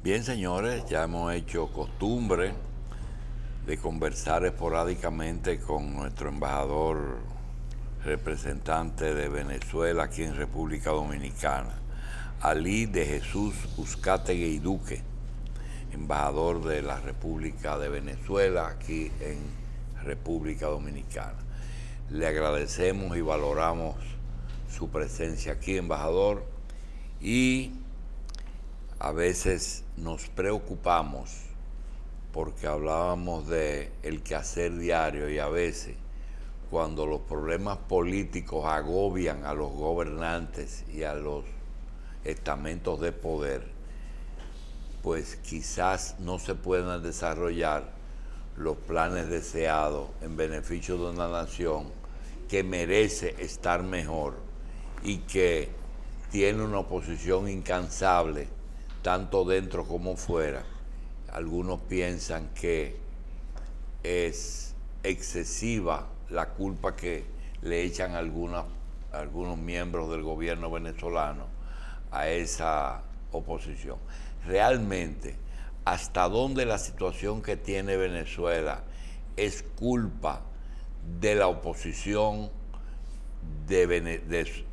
Bien, señores, ya hemos hecho costumbre de conversar esporádicamente con nuestro embajador representante de Venezuela aquí en República Dominicana, Alí de Jesús Uzcategui Duque, embajador de la República de Venezuela aquí en República Dominicana. Le agradecemos y valoramos su presencia aquí, embajador, y a veces nos preocupamos porque hablábamos de el quehacer diario y a veces cuando los problemas políticos agobian a los gobernantes y a los estamentos de poder, pues quizás no se puedan desarrollar los planes deseados en beneficio de una nación que merece estar mejor y que tiene una oposición incansable, tanto dentro como fuera. Algunos piensan que es excesiva la culpa que le echan algunos miembros del gobierno venezolano a esa oposición. Realmente, ¿hasta dónde la situación que tiene Venezuela es culpa de la oposición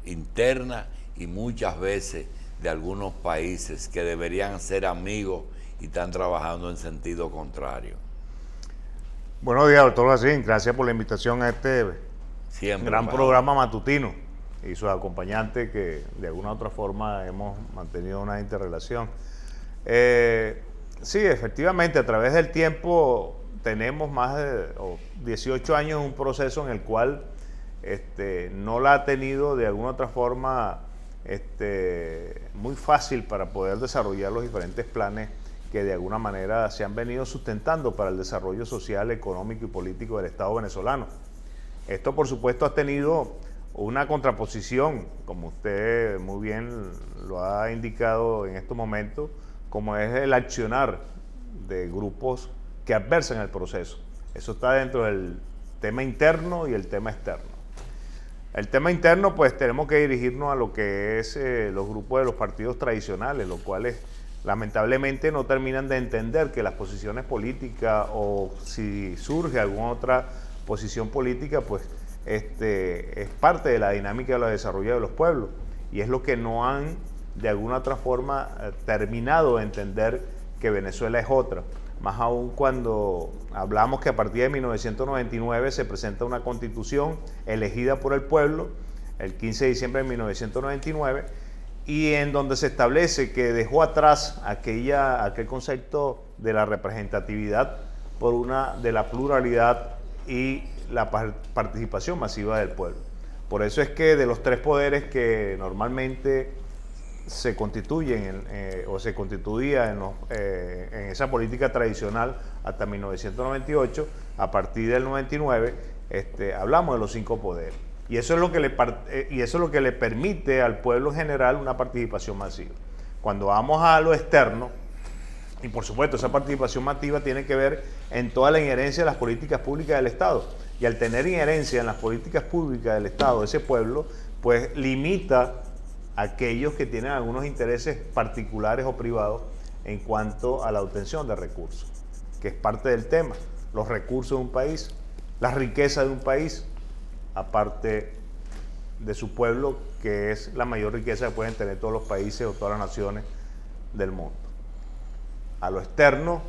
interna y muchas veces de algunos países que deberían ser amigos y están trabajando en sentido contrario? Buenos días, doctor Racín. Gracias por la invitación a este gran programa matutino y sus acompañantes que de alguna u otra forma hemos mantenido una interrelación. Sí, efectivamente, a través del tiempo tenemos más de 18 años en un proceso en el cual no la ha tenido de alguna otra forma muy fácil para poder desarrollar los diferentes planes que de alguna manera se han venido sustentando para el desarrollo social, económico y político del Estado venezolano. Esto, por supuesto, ha tenido una contraposición, como usted muy bien lo ha indicado en estos momentos, como es el accionar de grupos que adversan el proceso. Eso está dentro del tema interno y el tema externo. El tema interno, pues tenemos que dirigirnos a lo que es los grupos de los partidos tradicionales, los cuales lamentablemente no terminan de entender que las posiciones políticas o si surge alguna otra posición política, pues es parte de la dinámica de los desarrollos de los pueblos y es lo que no han de alguna otra forma terminado de entender que Venezuela es otra. Más aún cuando hablamos que a partir de 1999 se presenta una constitución elegida por el pueblo, el 15 de diciembre de 1999, y en donde se establece que dejó atrás aquel concepto de la representatividad por una de la pluralidad y la participación masiva del pueblo. Por eso es que de los tres poderes que normalmente se constituyen o se constituía en esa política tradicional hasta 1998, a partir del 99 hablamos de los 5 poderes. Y eso es lo que le permite al pueblo en general una participación masiva. Cuando vamos a lo externo, y por supuesto esa participación masiva tiene que ver en toda la injerencia de las políticas públicas del Estado. Y al tener injerencia en las políticas públicas del Estado, ese pueblo, pues limita a aquellos que tienen algunos intereses particulares o privados en cuanto a la obtención de recursos, que es parte del tema. Los recursos de un país, la riqueza de un país, aparte de su pueblo, que es la mayor riqueza que pueden tener todos los países o todas las naciones del mundo. A lo externo,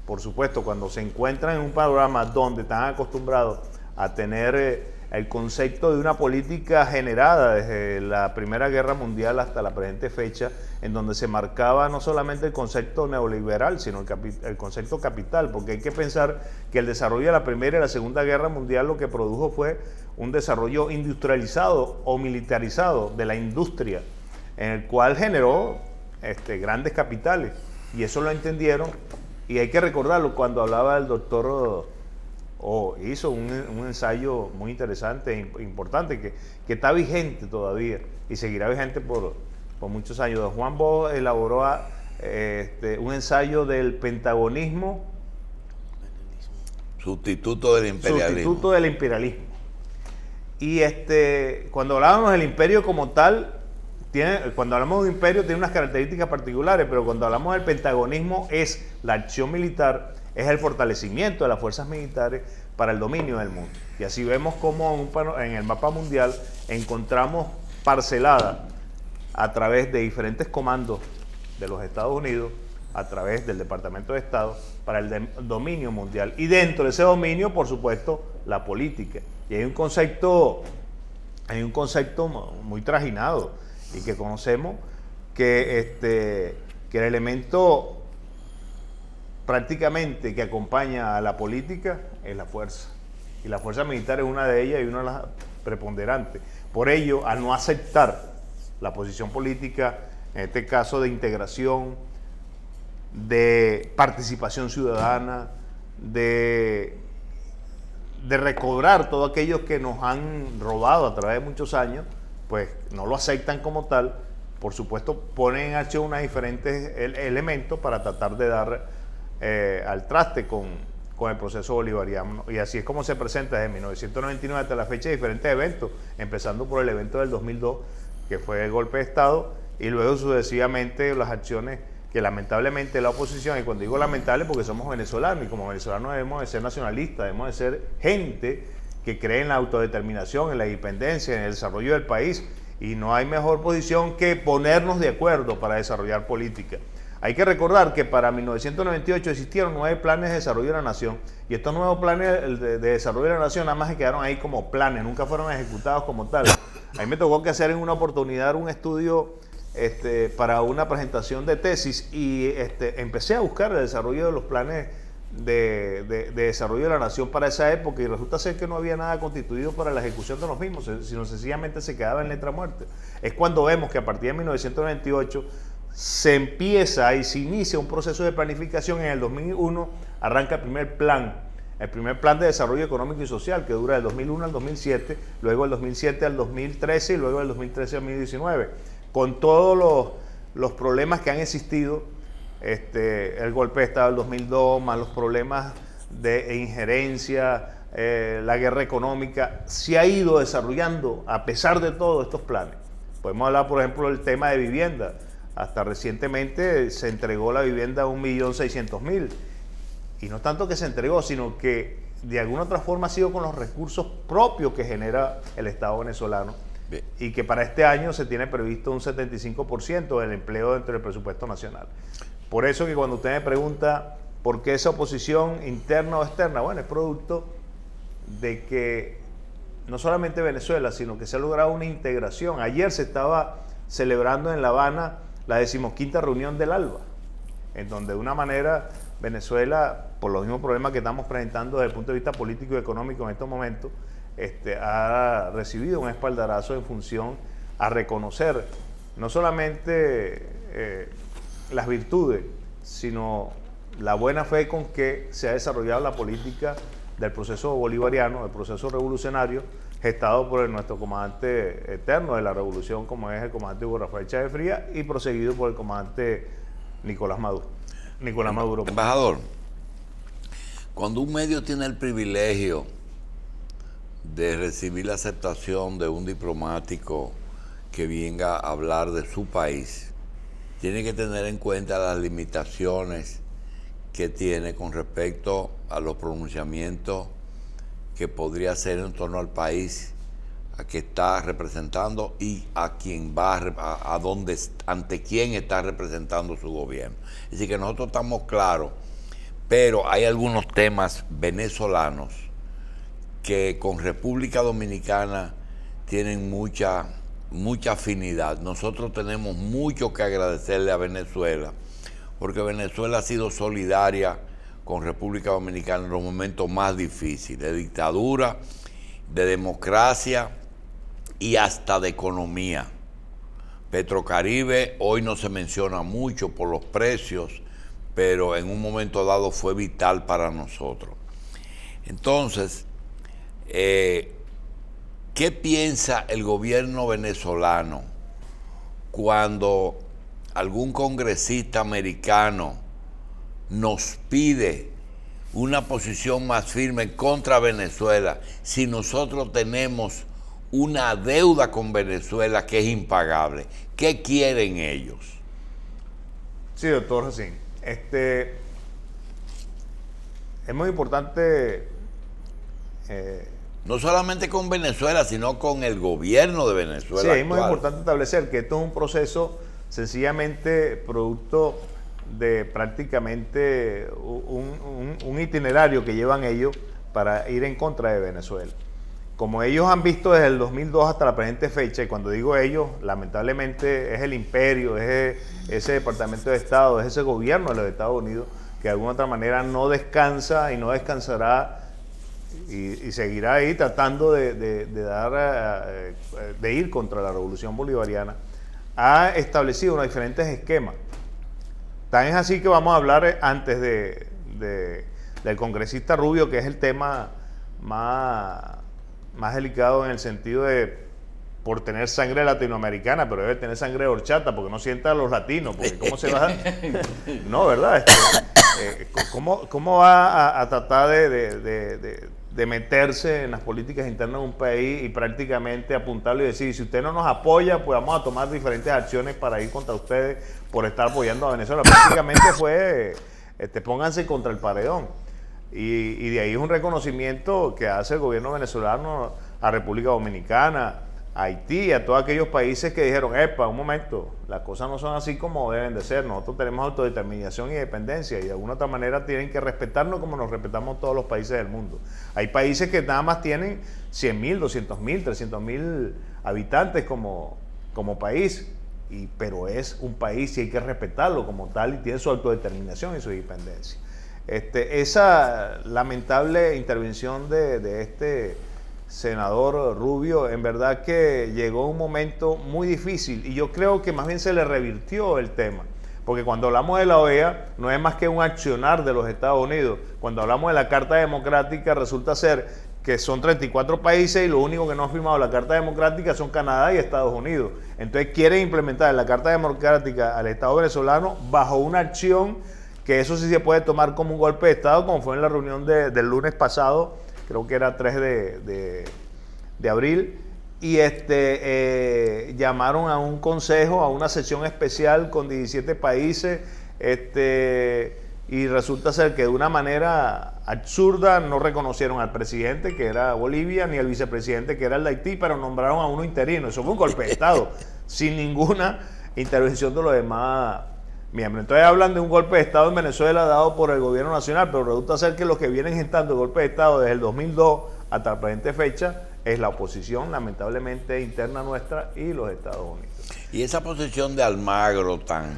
por supuesto, cuando se encuentran en un panorama donde están acostumbrados a tener el concepto de una política generada desde la Primera Guerra Mundial hasta la presente fecha, en donde se marcaba no solamente el concepto neoliberal, sino el concepto capital, porque hay que pensar que el desarrollo de la Primera y la Segunda Guerra Mundial lo que produjo fue un desarrollo industrializado o militarizado de la industria, en el cual generó grandes capitales, y eso lo entendieron, y hay que recordarlo cuando hablaba el doctor hizo un ensayo muy interesante e importante que está vigente todavía y seguirá vigente por muchos años. Don Juan Bosch elaboró un ensayo del pentagonismo, sustituto del imperialismo. Y cuando hablábamos del imperio como tal, cuando hablamos de un imperio tiene unas características particulares, pero cuando hablamos del pentagonismo es la acción militar, es el fortalecimiento de las fuerzas militares para el dominio del mundo. Y así vemos cómo en el mapa mundial encontramos parcelada a través de diferentes comandos de los Estados Unidos, a través del Departamento de Estado, para el dominio mundial. Y dentro de ese dominio, por supuesto, la política. Y hay un concepto muy trajinado y que conocemos, que el elemento prácticamente que acompaña a la política es la fuerza. Y la fuerza militar es una de ellas y una de las preponderantes. Por ello, al no aceptar la posición política, en este caso de integración, de participación ciudadana, de recobrar todo aquello que nos han robado a través de muchos años, pues no lo aceptan como tal. Por supuesto, ponen en acción unos diferentes elementos para tratar de dar al traste con el proceso bolivariano. Y así es como se presenta desde 1999 hasta la fecha diferentes eventos, empezando por el evento del 2002, que fue el golpe de Estado, y luego sucesivamente las acciones que lamentablemente la oposición, y cuando digo lamentable porque somos venezolanos, y como venezolanos debemos de ser nacionalistas, debemos de ser gente que cree en la autodeterminación, en la independencia, en el desarrollo del país, y no hay mejor posición que ponernos de acuerdo para desarrollar política. Hay que recordar que para 1998 existieron 9 planes de desarrollo de la nación, y estos nuevos planes de desarrollo de la nación nada más se quedaron ahí como planes, nunca fueron ejecutados como tal. A mí me tocó que hacer en una oportunidad un estudio para una presentación de tesis, y empecé a buscar el desarrollo de los planes de desarrollo de la nación para esa época, y resulta ser que no había nada constituido para la ejecución de los mismos, sino sencillamente se quedaba en letra muerta. Es cuando vemos que a partir de 1998 se empieza y se inicia un proceso de planificación. En el 2001 arranca el primer plan de desarrollo económico y social, que dura del 2001 al 2007, luego del 2007 al 2013 y luego del 2013 al 2019, con todos los problemas que han existido, el golpe de Estado del 2002, más los problemas de injerencia, la guerra económica. Se ha ido desarrollando a pesar de todos estos planes. Podemos hablar, por ejemplo, del tema de vivienda. Hasta recientemente se entregó la vivienda a 1.600.000. Y no tanto que se entregó, sino que de alguna otra forma ha sido con los recursos propios que genera el Estado venezolano. Bien. Y que para este año se tiene previsto un 75% del empleo dentro del presupuesto nacional. Por eso que cuando usted me pregunta por qué esa oposición interna o externa, bueno, es producto de que no solamente Venezuela, sino que se ha logrado una integración. Ayer se estaba celebrando en La Habana la 15ª reunión del ALBA, en donde de una manera Venezuela, por los mismos problemas que estamos presentando desde el punto de vista político y económico en estos momentos, ha recibido un espaldarazo en función a reconocer no solamente las virtudes, sino la buena fe con que se ha desarrollado la política del proceso bolivariano, del proceso revolucionario, gestado por nuestro comandante eterno de la revolución, como es el comandante Hugo Rafael Chávez Frías, y proseguido por el comandante Nicolás Maduro. Embajador, cuando un medio tiene el privilegio de recibir la aceptación de un diplomático que venga a hablar de su país, tiene que tener en cuenta las limitaciones que tiene con respecto a los pronunciamientos que podría hacer en torno al país a que está representando y a quien va ante quién está representando su gobierno. Es decir, que nosotros estamos claros, pero hay algunos temas venezolanos que con República Dominicana tienen mucha afinidad. Nosotros tenemos mucho que agradecerle a Venezuela, porque Venezuela ha sido solidaria con República Dominicana en los momentos más difíciles, de dictadura, de democracia y hasta de economía. Petrocaribe hoy no se menciona mucho por los precios, pero en un momento dado fue vital para nosotros. Entonces, ¿qué piensa el gobierno venezolano cuando algún congresista americano nos pide una posición más firme contra Venezuela si nosotros tenemos una deuda con Venezuela que es impagable. ¿Qué quieren ellos? Sí, doctor Racín. Es muy importante. No solamente con Venezuela, sino con el gobierno de Venezuela. Sí, es muy importante establecer que esto es un proceso sencillamente producto de prácticamente un itinerario que llevan ellos para ir en contra de Venezuela. Como ellos han visto desde el 2002 hasta la presente fecha, y cuando digo ellos, lamentablemente es el imperio, es ese Departamento de Estado, es ese gobierno de los Estados Unidos, que de alguna otra manera no descansa y no descansará y seguirá ahí tratando de ir contra la revolución bolivariana. Ha establecido unos diferentes esquemas. Tan es así que vamos a hablar antes del congresista Rubio, que es el tema más delicado en el sentido de por tener sangre latinoamericana, pero debe tener sangre de horchata, porque no sienta a los latinos, porque ¿cómo se va a...? No, ¿verdad? ¿Cómo va a tratar de meterse en las políticas internas de un país y prácticamente apuntarlo y decir, si usted no nos apoya, pues vamos a tomar diferentes acciones para ir contra ustedes por estar apoyando a Venezuela? Prácticamente fue, pónganse contra el paredón. Y de ahí es un reconocimiento que hace el gobierno venezolano a República Dominicana, a Haití, a todos aquellos países que dijeron, epa, un momento, las cosas no son así como deben de ser, nosotros tenemos autodeterminación y dependencia y de alguna otra manera tienen que respetarnos como nos respetamos todos los países del mundo. Hay países que nada más tienen 100.000, 200.000, 300.000 habitantes como país, pero es un país y hay que respetarlo como tal y tiene su autodeterminación y su independencia. Esa lamentable intervención de este senador Rubio, en verdad que llegó un momento muy difícil y yo creo que más bien se le revirtió el tema, porque cuando hablamos de la OEA no es más que un accionar de los Estados Unidos. Cuando hablamos de la Carta Democrática resulta ser que son 34 países y lo único que no han firmado la Carta Democrática son Canadá y Estados Unidos. Entonces quieren implementar la Carta Democrática al Estado venezolano bajo una acción que eso sí se puede tomar como un golpe de Estado, como fue en la reunión del lunes pasado, creo que era 3 de abril, y llamaron a un consejo, a una sesión especial con 17 países, y resulta ser que de una manera absurda no reconocieron al presidente, que era Bolivia, ni al vicepresidente, que era el de Haití, pero nombraron a uno interino. Eso fue un golpe de Estado, sin ninguna intervención de los demás miembros. Entonces hablan de un golpe de Estado en Venezuela dado por el gobierno nacional, pero resulta ser que los que vienen gestando el golpe de Estado desde el 2002 hasta la presente fecha es la oposición, lamentablemente, interna nuestra y los Estados Unidos. Y esa posición de Almagro tan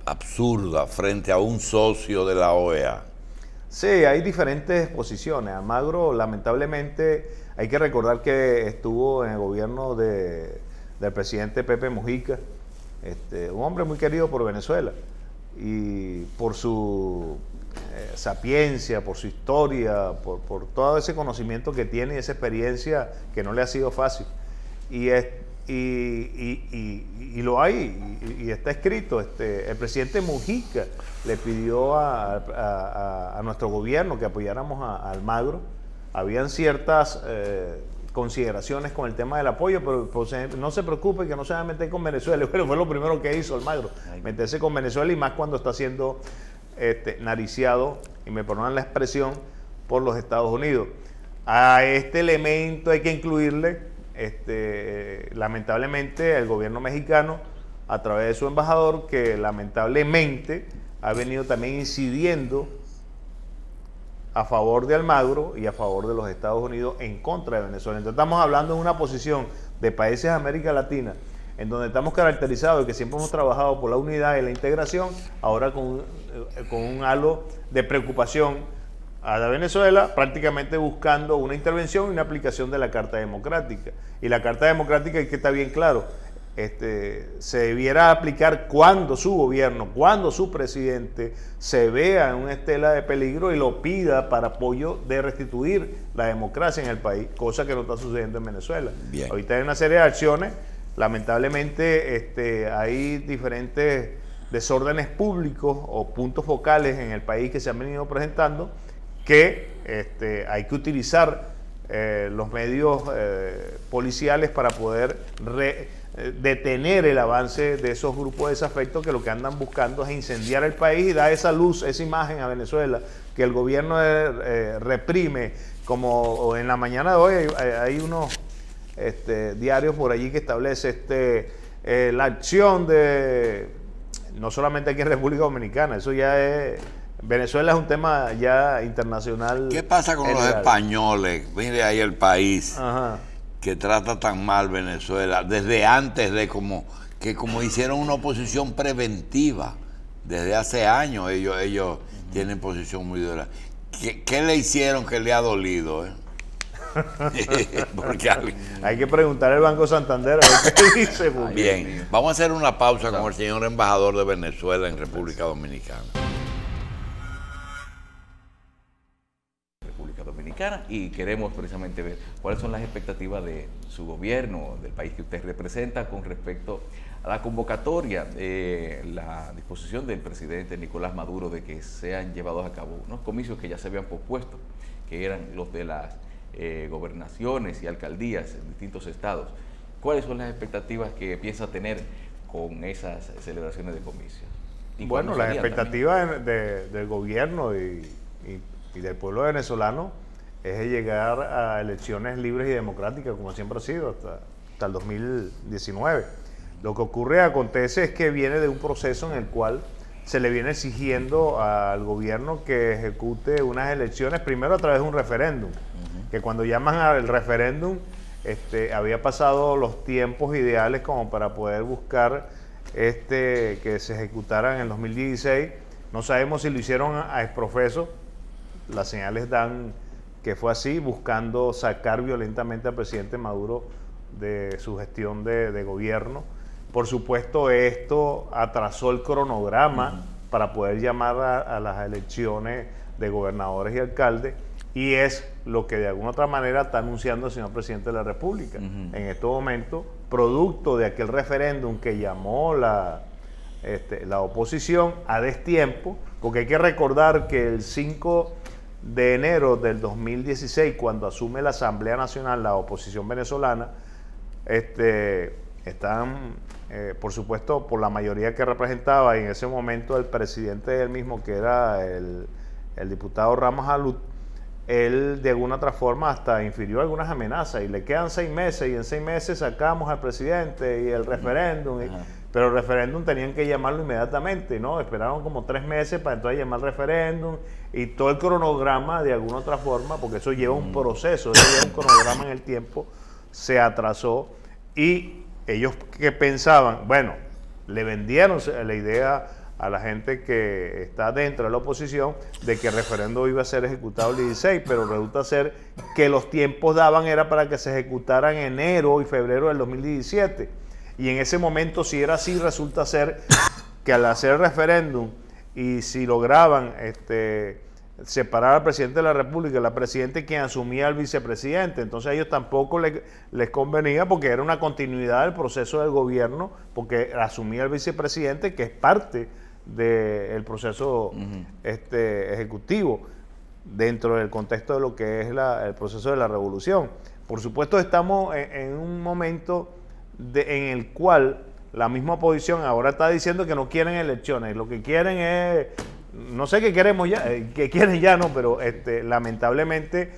absurda frente a un socio de la OEA. Sí, hay diferentes posiciones. Almagro, lamentablemente, hay que recordar que estuvo en el gobierno del presidente Pepe Mujica, un hombre muy querido por Venezuela y por su sapiencia, por su historia, por todo ese conocimiento que tiene y esa experiencia que no le ha sido fácil. Y lo hay, y está escrito. El presidente Mujica le pidió a nuestro gobierno que apoyáramos a Almagro. Habían ciertas consideraciones con el tema del apoyo, pero no se preocupe que no se va a meter con Venezuela. Pero fue lo primero que hizo Almagro, meterse con Venezuela, y más cuando está siendo nariciado, y me perdonan la expresión, por los Estados Unidos. A este elemento hay que incluirle, lamentablemente, el gobierno mexicano, a través de su embajador, que lamentablemente ha venido también incidiendo a favor de Almagro y a favor de los Estados Unidos en contra de Venezuela. Entonces estamos hablando de una posición de países de América Latina en donde estamos caracterizados y que siempre hemos trabajado por la unidad y la integración, ahora con un halo de preocupación a la Venezuela, prácticamente buscando una intervención y una aplicación de la Carta Democrática. Y la Carta Democrática, hay que estar bien claro, se debiera aplicar cuando su gobierno, cuando su presidente se vea en una estela de peligro y lo pida para apoyo de restituir la democracia en el país, cosa que no está sucediendo en Venezuela. Bien. Ahorita hay una serie de acciones, lamentablemente hay diferentes desórdenes públicos o puntos focales en el país que se han venido presentando, que hay que utilizar los medios policiales para poder detener el avance de esos grupos desafectos que lo que andan buscando es incendiar el país y dar esa luz, esa imagen a Venezuela que el gobierno reprime. Como en la mañana de hoy hay unos diarios por allí que establece la acción de, no solamente aquí en República Dominicana, eso ya es, Venezuela es un tema ya internacional. ¿Qué pasa con los españoles? Mire ahí el país. Ajá. Que trata tan mal Venezuela, desde antes de como hicieron una oposición preventiva, desde hace años ellos tienen posición muy dura. ¿Qué le hicieron que le ha dolido? Porque hay que preguntar al Banco Santander a ver qué dice. Bien, vamos a hacer una pausa con el señor embajador de Venezuela en República Dominicana. Y queremos precisamente ver cuáles son las expectativas de su gobierno, del país que usted representa, con respecto a la convocatoria, la disposición del presidente Nicolás Maduro de que sean llevados a cabo unos comicios que ya se habían pospuesto, que eran los de las gobernaciones y alcaldías en distintos estados. ¿Cuáles son las expectativas que piensa tener con esas celebraciones de comicios? Bueno, las expectativas del gobierno y del pueblo venezolano es llegar a elecciones libres y democráticas, como siempre ha sido hasta el 2019. Lo que acontece es que viene de un proceso en el cual se le viene exigiendo al gobierno que ejecute unas elecciones, primero a través de un referéndum, que cuando llaman al referéndum, había pasado los tiempos ideales como para poder buscar que se ejecutaran en el 2016. No sabemos si lo hicieron a exprofeso, las señales dan que fue así, buscando sacar violentamente al presidente Maduro de su gestión de gobierno. Por supuesto, esto atrasó el cronograma para poder llamar a las elecciones de gobernadores y alcaldes, y es lo que de alguna otra manera está anunciando el señor presidente de la República. En estos momentos, producto de aquel referéndum que llamó la oposición a destiempo, porque hay que recordar que el 5 de enero del 2016, cuando asume la Asamblea Nacional la oposición venezolana, están, por supuesto, por la mayoría que representaba, y en ese momento el presidente del mismo, que era el diputado Ramos Alut, él de alguna otra forma hasta infirió algunas amenazas, y le quedan 6 meses, y en 6 meses sacamos al presidente y el referéndum, pero el referéndum tenían que llamarlo inmediatamente, ¿no? Esperaron como 3 meses para entonces llamar al referéndum, y todo el cronograma de alguna otra forma, porque eso lleva un proceso, eso lleva un cronograma en el tiempo, se atrasó, y ellos que pensaban, bueno, le vendieron la idea a la gente que está dentro de la oposición de que el referéndum iba a ser ejecutado el 16, pero resulta ser que los tiempos daban era para que se ejecutara en enero y febrero del 2017, y en ese momento, si era así, resulta ser que al hacer el referéndum y si lograban separar al presidente de la República, la presidenta quien asumía al vicepresidente, entonces a ellos tampoco les convenía, porque era una continuidad del proceso del gobierno, porque asumía el vicepresidente, que es parte del proceso ejecutivo, dentro del contexto de lo que es el proceso de la revolución. Por supuesto, estamos en un momento en el cual la misma oposición ahora está diciendo que no quieren elecciones, lo que quieren es, no sé qué queremos ya, que quieren ya no, pero lamentablemente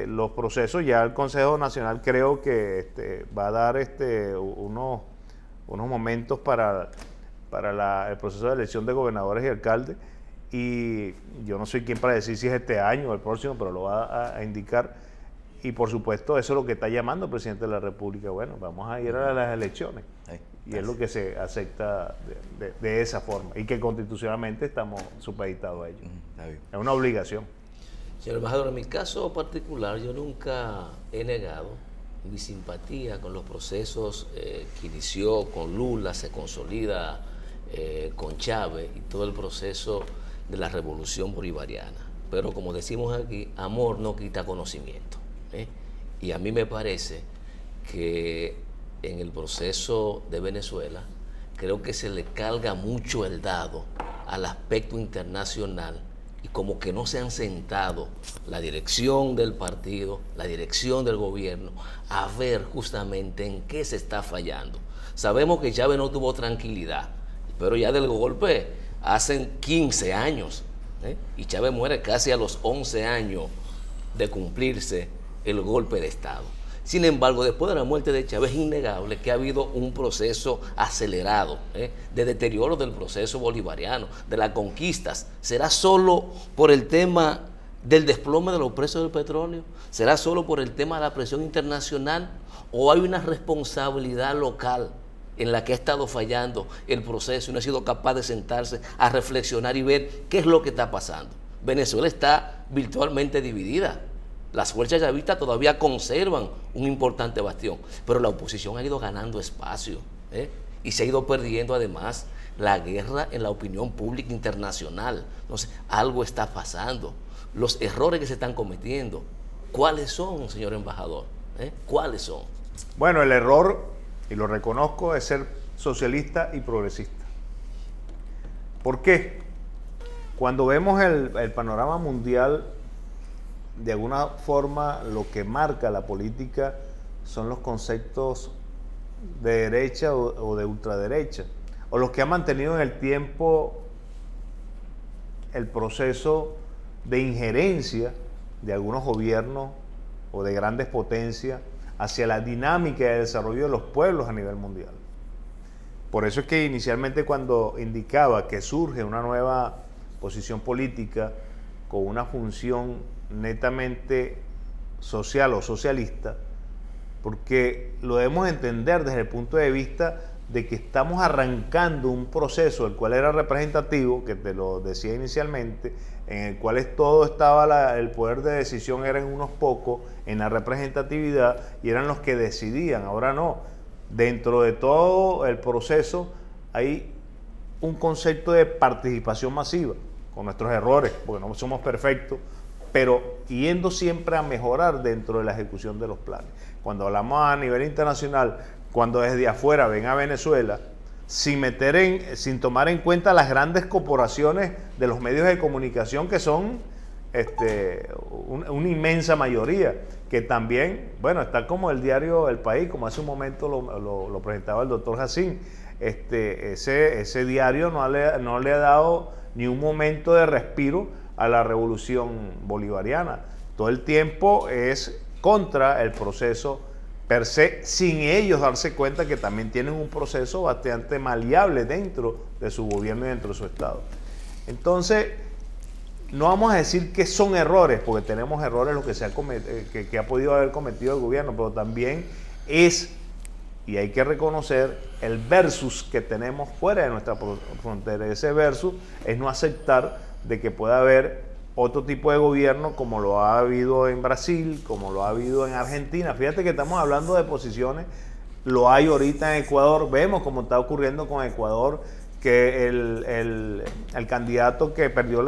los procesos, ya el Consejo Nacional creo que va a dar unos momentos para el proceso de elección de gobernadores y alcaldes, y yo no soy quien para decir si es este año o el próximo, pero lo va a indicar. Y por supuesto eso es lo que está llamando el presidente de la República. Bueno, vamos a ir a las elecciones. Y es lo que se acepta de esa forma. Y que constitucionalmente estamos supeditados a ello. Es una obligación. Señor embajador, en mi caso particular, yo nunca he negado mi simpatía con los procesos que inició con Lula, se consolida con Chávez y todo el proceso de la revolución bolivariana. Pero como decimos aquí, amor no quita conocimiento. Y a mí me parece que en el proceso de Venezuela creo que se le carga mucho el dado al aspecto internacional y como que no se han sentado la dirección del partido, la dirección del gobierno, a ver justamente en qué se está fallando. Sabemos que Chávez no tuvo tranquilidad, pero ya del golpe hacen 15 años, y Chávez muere casi a los 11 años de cumplirse el golpe de Estado. Sin embargo, después de la muerte de Chávez es innegable que ha habido un proceso acelerado de deterioro del proceso bolivariano, de las conquistas. ¿Será solo por el tema del desplome de los precios del petróleo? ¿Será solo por el tema de la presión internacional? ¿O hay una responsabilidad local en la que ha estado fallando el proceso y no ha sido capaz de sentarse a reflexionar y ver qué es lo que está pasando? Venezuela está virtualmente dividida. Las fuerzas chavistas todavía conservan un importante bastión, pero la oposición ha ido ganando espacio y se ha ido perdiendo además la guerra en la opinión pública internacional. Entonces, algo está pasando. Los errores que se están cometiendo, ¿cuáles son, señor embajador? ¿Cuáles son? Bueno, el error, y lo reconozco, es ser socialista y progresista. ¿Por qué? Cuando vemos el panorama mundial, de alguna forma lo que marca la política son los conceptos de derecha o de ultraderecha, o los que han mantenido en el tiempo el proceso de injerencia de algunos gobiernos o de grandes potencias hacia la dinámica de desarrollo de los pueblos a nivel mundial. Por eso es que inicialmente, cuando indicaba que surge una nueva posición política con una función netamente social o socialista, porque lo debemos entender desde el punto de vista de que estamos arrancando un proceso, el cual era representativo, que te lo decía inicialmente, en el cual todo estaba, el poder de decisión eran unos pocos en la representatividad y eran los que decidían. Ahora no, dentro de todo el proceso hay un concepto de participación masiva, con nuestros errores, porque no somos perfectos, pero yendo siempre a mejorar dentro de la ejecución de los planes. Cuando hablamos a nivel internacional, cuando desde afuera ven a Venezuela, sin tomar en cuenta las grandes corporaciones de los medios de comunicación, que son una inmensa mayoría, que también, bueno, está como el diario El País, como hace un momento lo presentaba el doctor Jacín. Ese diario no le ha dado ni un momento de respiro a la revolución bolivariana. Todo el tiempo es contra el proceso per se, sin ellos darse cuenta que también tienen un proceso bastante maleable dentro de su gobierno y dentro de su Estado. Entonces, no vamos a decir que son errores, porque tenemos errores lo que ha podido haber cometido el gobierno, pero también es, y hay que reconocer, el versus que tenemos fuera de nuestra frontera. Ese versus es no aceptar de que pueda haber otro tipo de gobierno, como lo ha habido en Brasil, como lo ha habido en Argentina. Fíjate que estamos hablando de posiciones, lo hay ahorita en Ecuador. Vemos cómo está ocurriendo con Ecuador, que el candidato que perdió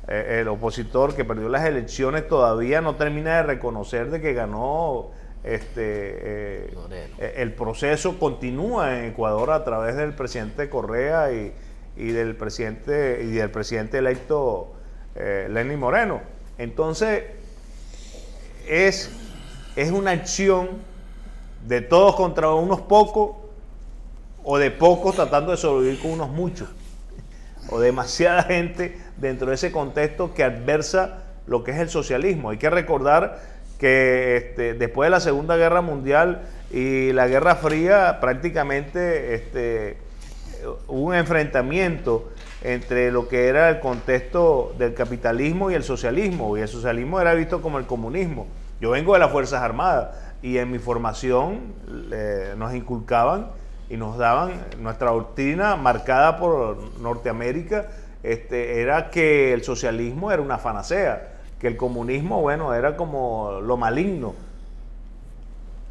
el opositor que perdió las elecciones todavía no termina de reconocer de que ganó. El proceso continúa en Ecuador a través del presidente Correa y del presidente electo Lenín Moreno. Entonces es una acción de todos contra unos pocos, o de pocos tratando de sobrevivir con unos muchos, o demasiada gente dentro de ese contexto que adversa lo que es el socialismo. Hay que recordar que después de la Segunda Guerra Mundial y la Guerra Fría, prácticamente hubo un enfrentamiento entre lo que era el contexto del capitalismo y el socialismo era visto como el comunismo. Yo vengo de las Fuerzas Armadas y en mi formación nos inculcaban y nos daban nuestra doctrina marcada por Norteamérica, era que el socialismo era una panacea, que el comunismo, bueno, era como lo maligno.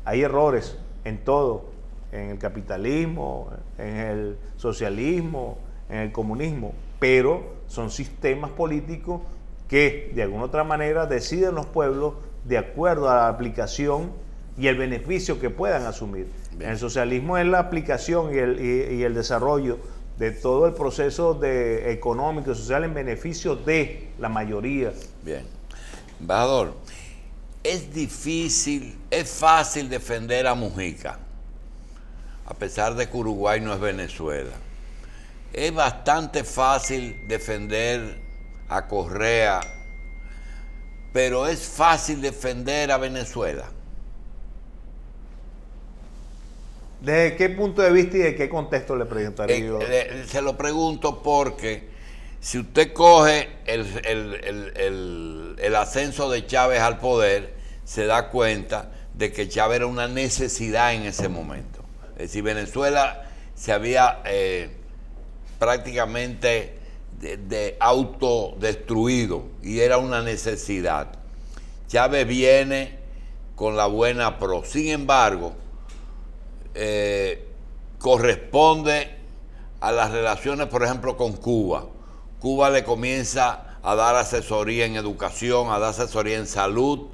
Hay errores en todo, en el capitalismo, en el socialismo, en el comunismo, pero son sistemas políticos que de alguna otra manera deciden los pueblos de acuerdo a la aplicación y el beneficio que puedan asumir. Bien. El socialismo es la aplicación y el desarrollo de todo el proceso económico y social en beneficio de la mayoría. Bien. Embajador, es fácil defender a Mujica, a pesar de que Uruguay no es Venezuela. Es bastante fácil defender a Correa, pero es fácil defender a Venezuela. ¿Desde qué punto de vista y de qué contexto le preguntaría yo? Se lo pregunto porque si usted coge el ascenso de Chávez al poder, se da cuenta de que Chávez era una necesidad en ese momento. Es decir, Venezuela se había prácticamente de autodestruido y era una necesidad. Chávez viene con la buena pro. Sin embargo, corresponde a las relaciones, por ejemplo, con Cuba. Cuba le comienza a dar asesoría en educación, a dar asesoría en salud,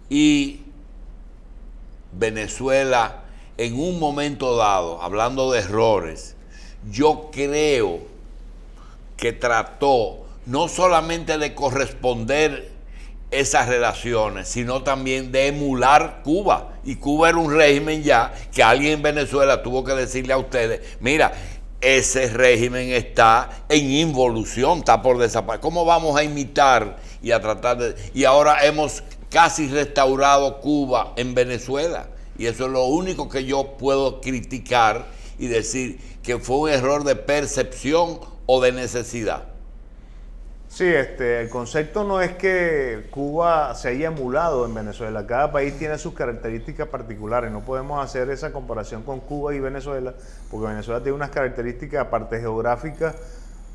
y Venezuela, en un momento dado, hablando de errores, yo creo que trató no solamente de corresponder esas relaciones, sino también de emular Cuba. Y Cuba era un régimen ya que alguien en Venezuela tuvo que decirle a ustedes, mira, ese régimen está en involución, está por desaparecer. ¿Cómo vamos a imitar y a tratar de...? Y ahora hemos casi restaurado Cuba en Venezuela. Y eso es lo único que yo puedo criticar y decir que fue un error de percepción o de necesidad. Sí, el concepto no es que Cuba se haya emulado en Venezuela. Cada país tiene sus características particulares. No podemos hacer esa comparación con Cuba y Venezuela, porque Venezuela tiene unas características, aparte geográficas,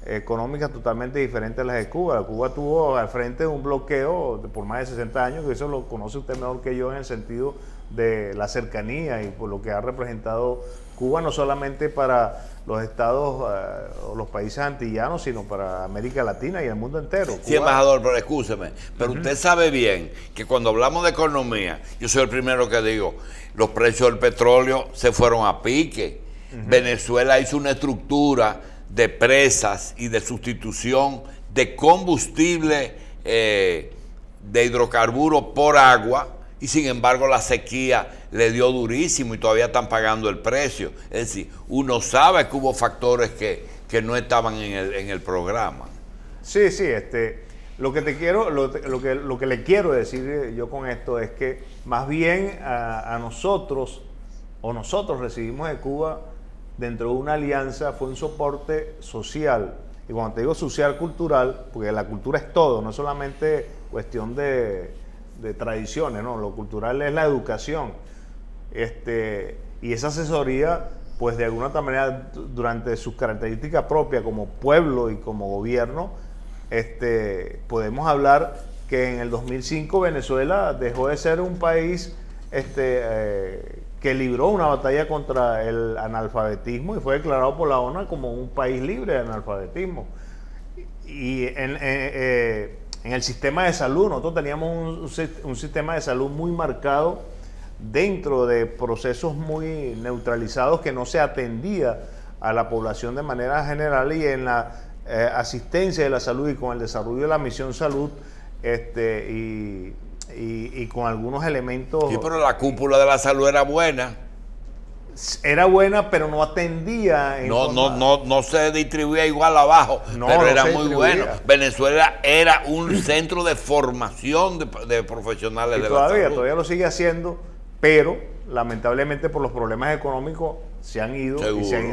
económicas, totalmente diferentes a las de Cuba. Cuba tuvo al frente un bloqueo por más de 60 años, que eso lo conoce usted mejor que yo en el sentido de la cercanía y por lo que ha representado Cuba, no solamente para los estados o los países antillanos, sino para América Latina y el mundo entero. Sí, embajador, pero escúcheme, pero usted sabe bien que cuando hablamos de economía, yo soy el primero que digo, los precios del petróleo se fueron a pique. Venezuela hizo una estructura de presas y de sustitución de combustible de hidrocarburos por agua, y sin embargo la sequía le dio durísimo y todavía están pagando el precio. Es decir, uno sabe que hubo factores que no estaban en el programa. Sí, sí, lo que le quiero decir yo con esto es que más bien a nosotros recibimos de Cuba dentro de una alianza, fue un soporte social. Y cuando te digo social, cultural, porque la cultura es todo, no es solamente cuestión de tradiciones, ¿no? Lo cultural es la educación. Y esa asesoría, pues de alguna otra manera, durante sus características propias como pueblo y como gobierno, podemos hablar que en el 2005 Venezuela dejó de ser un país que libró una batalla contra el analfabetismo y fue declarado por la ONU como un país libre de analfabetismo. Y en el sistema de salud, nosotros teníamos un sistema de salud muy marcado dentro de procesos muy neutralizados que no se atendía a la población de manera general, y en la asistencia de la salud y con el desarrollo de la misión salud y con algunos elementos... Sí, pero la cúpula de la salud era buena. Era buena, pero no atendía. No se distribuía igual abajo, pero era muy bueno. Venezuela era un centro de formación de profesionales de la salud. Todavía lo sigue haciendo, pero lamentablemente por los problemas económicos se han ido. Seguro. Y se han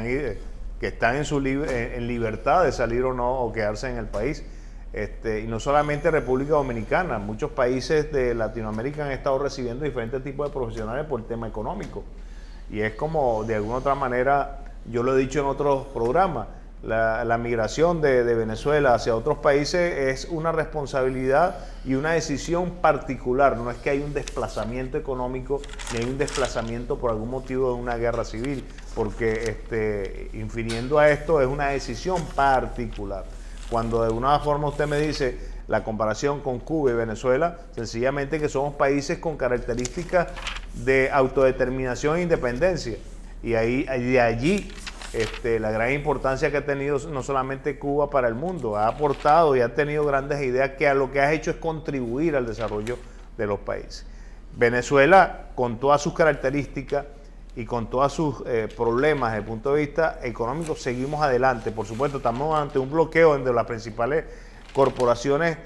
ido, que están en libertad de salir o no, o quedarse en el país. Y no solamente República Dominicana, muchos países de Latinoamérica han estado recibiendo diferentes tipos de profesionales por el tema económico. Y es como, de alguna otra manera, yo lo he dicho en otros programas, la migración de Venezuela hacia otros países es una responsabilidad y una decisión particular. No es que hay un desplazamiento económico ni hay un desplazamiento por algún motivo de una guerra civil, porque infiriendo a esto es una decisión particular. Cuando de alguna forma usted me dice la comparación con Cuba y Venezuela, sencillamente que somos países con características de autodeterminación e independencia. Y de allí la gran importancia que ha tenido no solamente Cuba para el mundo, ha aportado y ha tenido grandes ideas que a lo que ha hecho es contribuir al desarrollo de los países. Venezuela, con todas sus características y con todos sus problemas desde el punto de vista económico, seguimos adelante. Por supuesto, estamos ante un bloqueo donde las principales corporaciones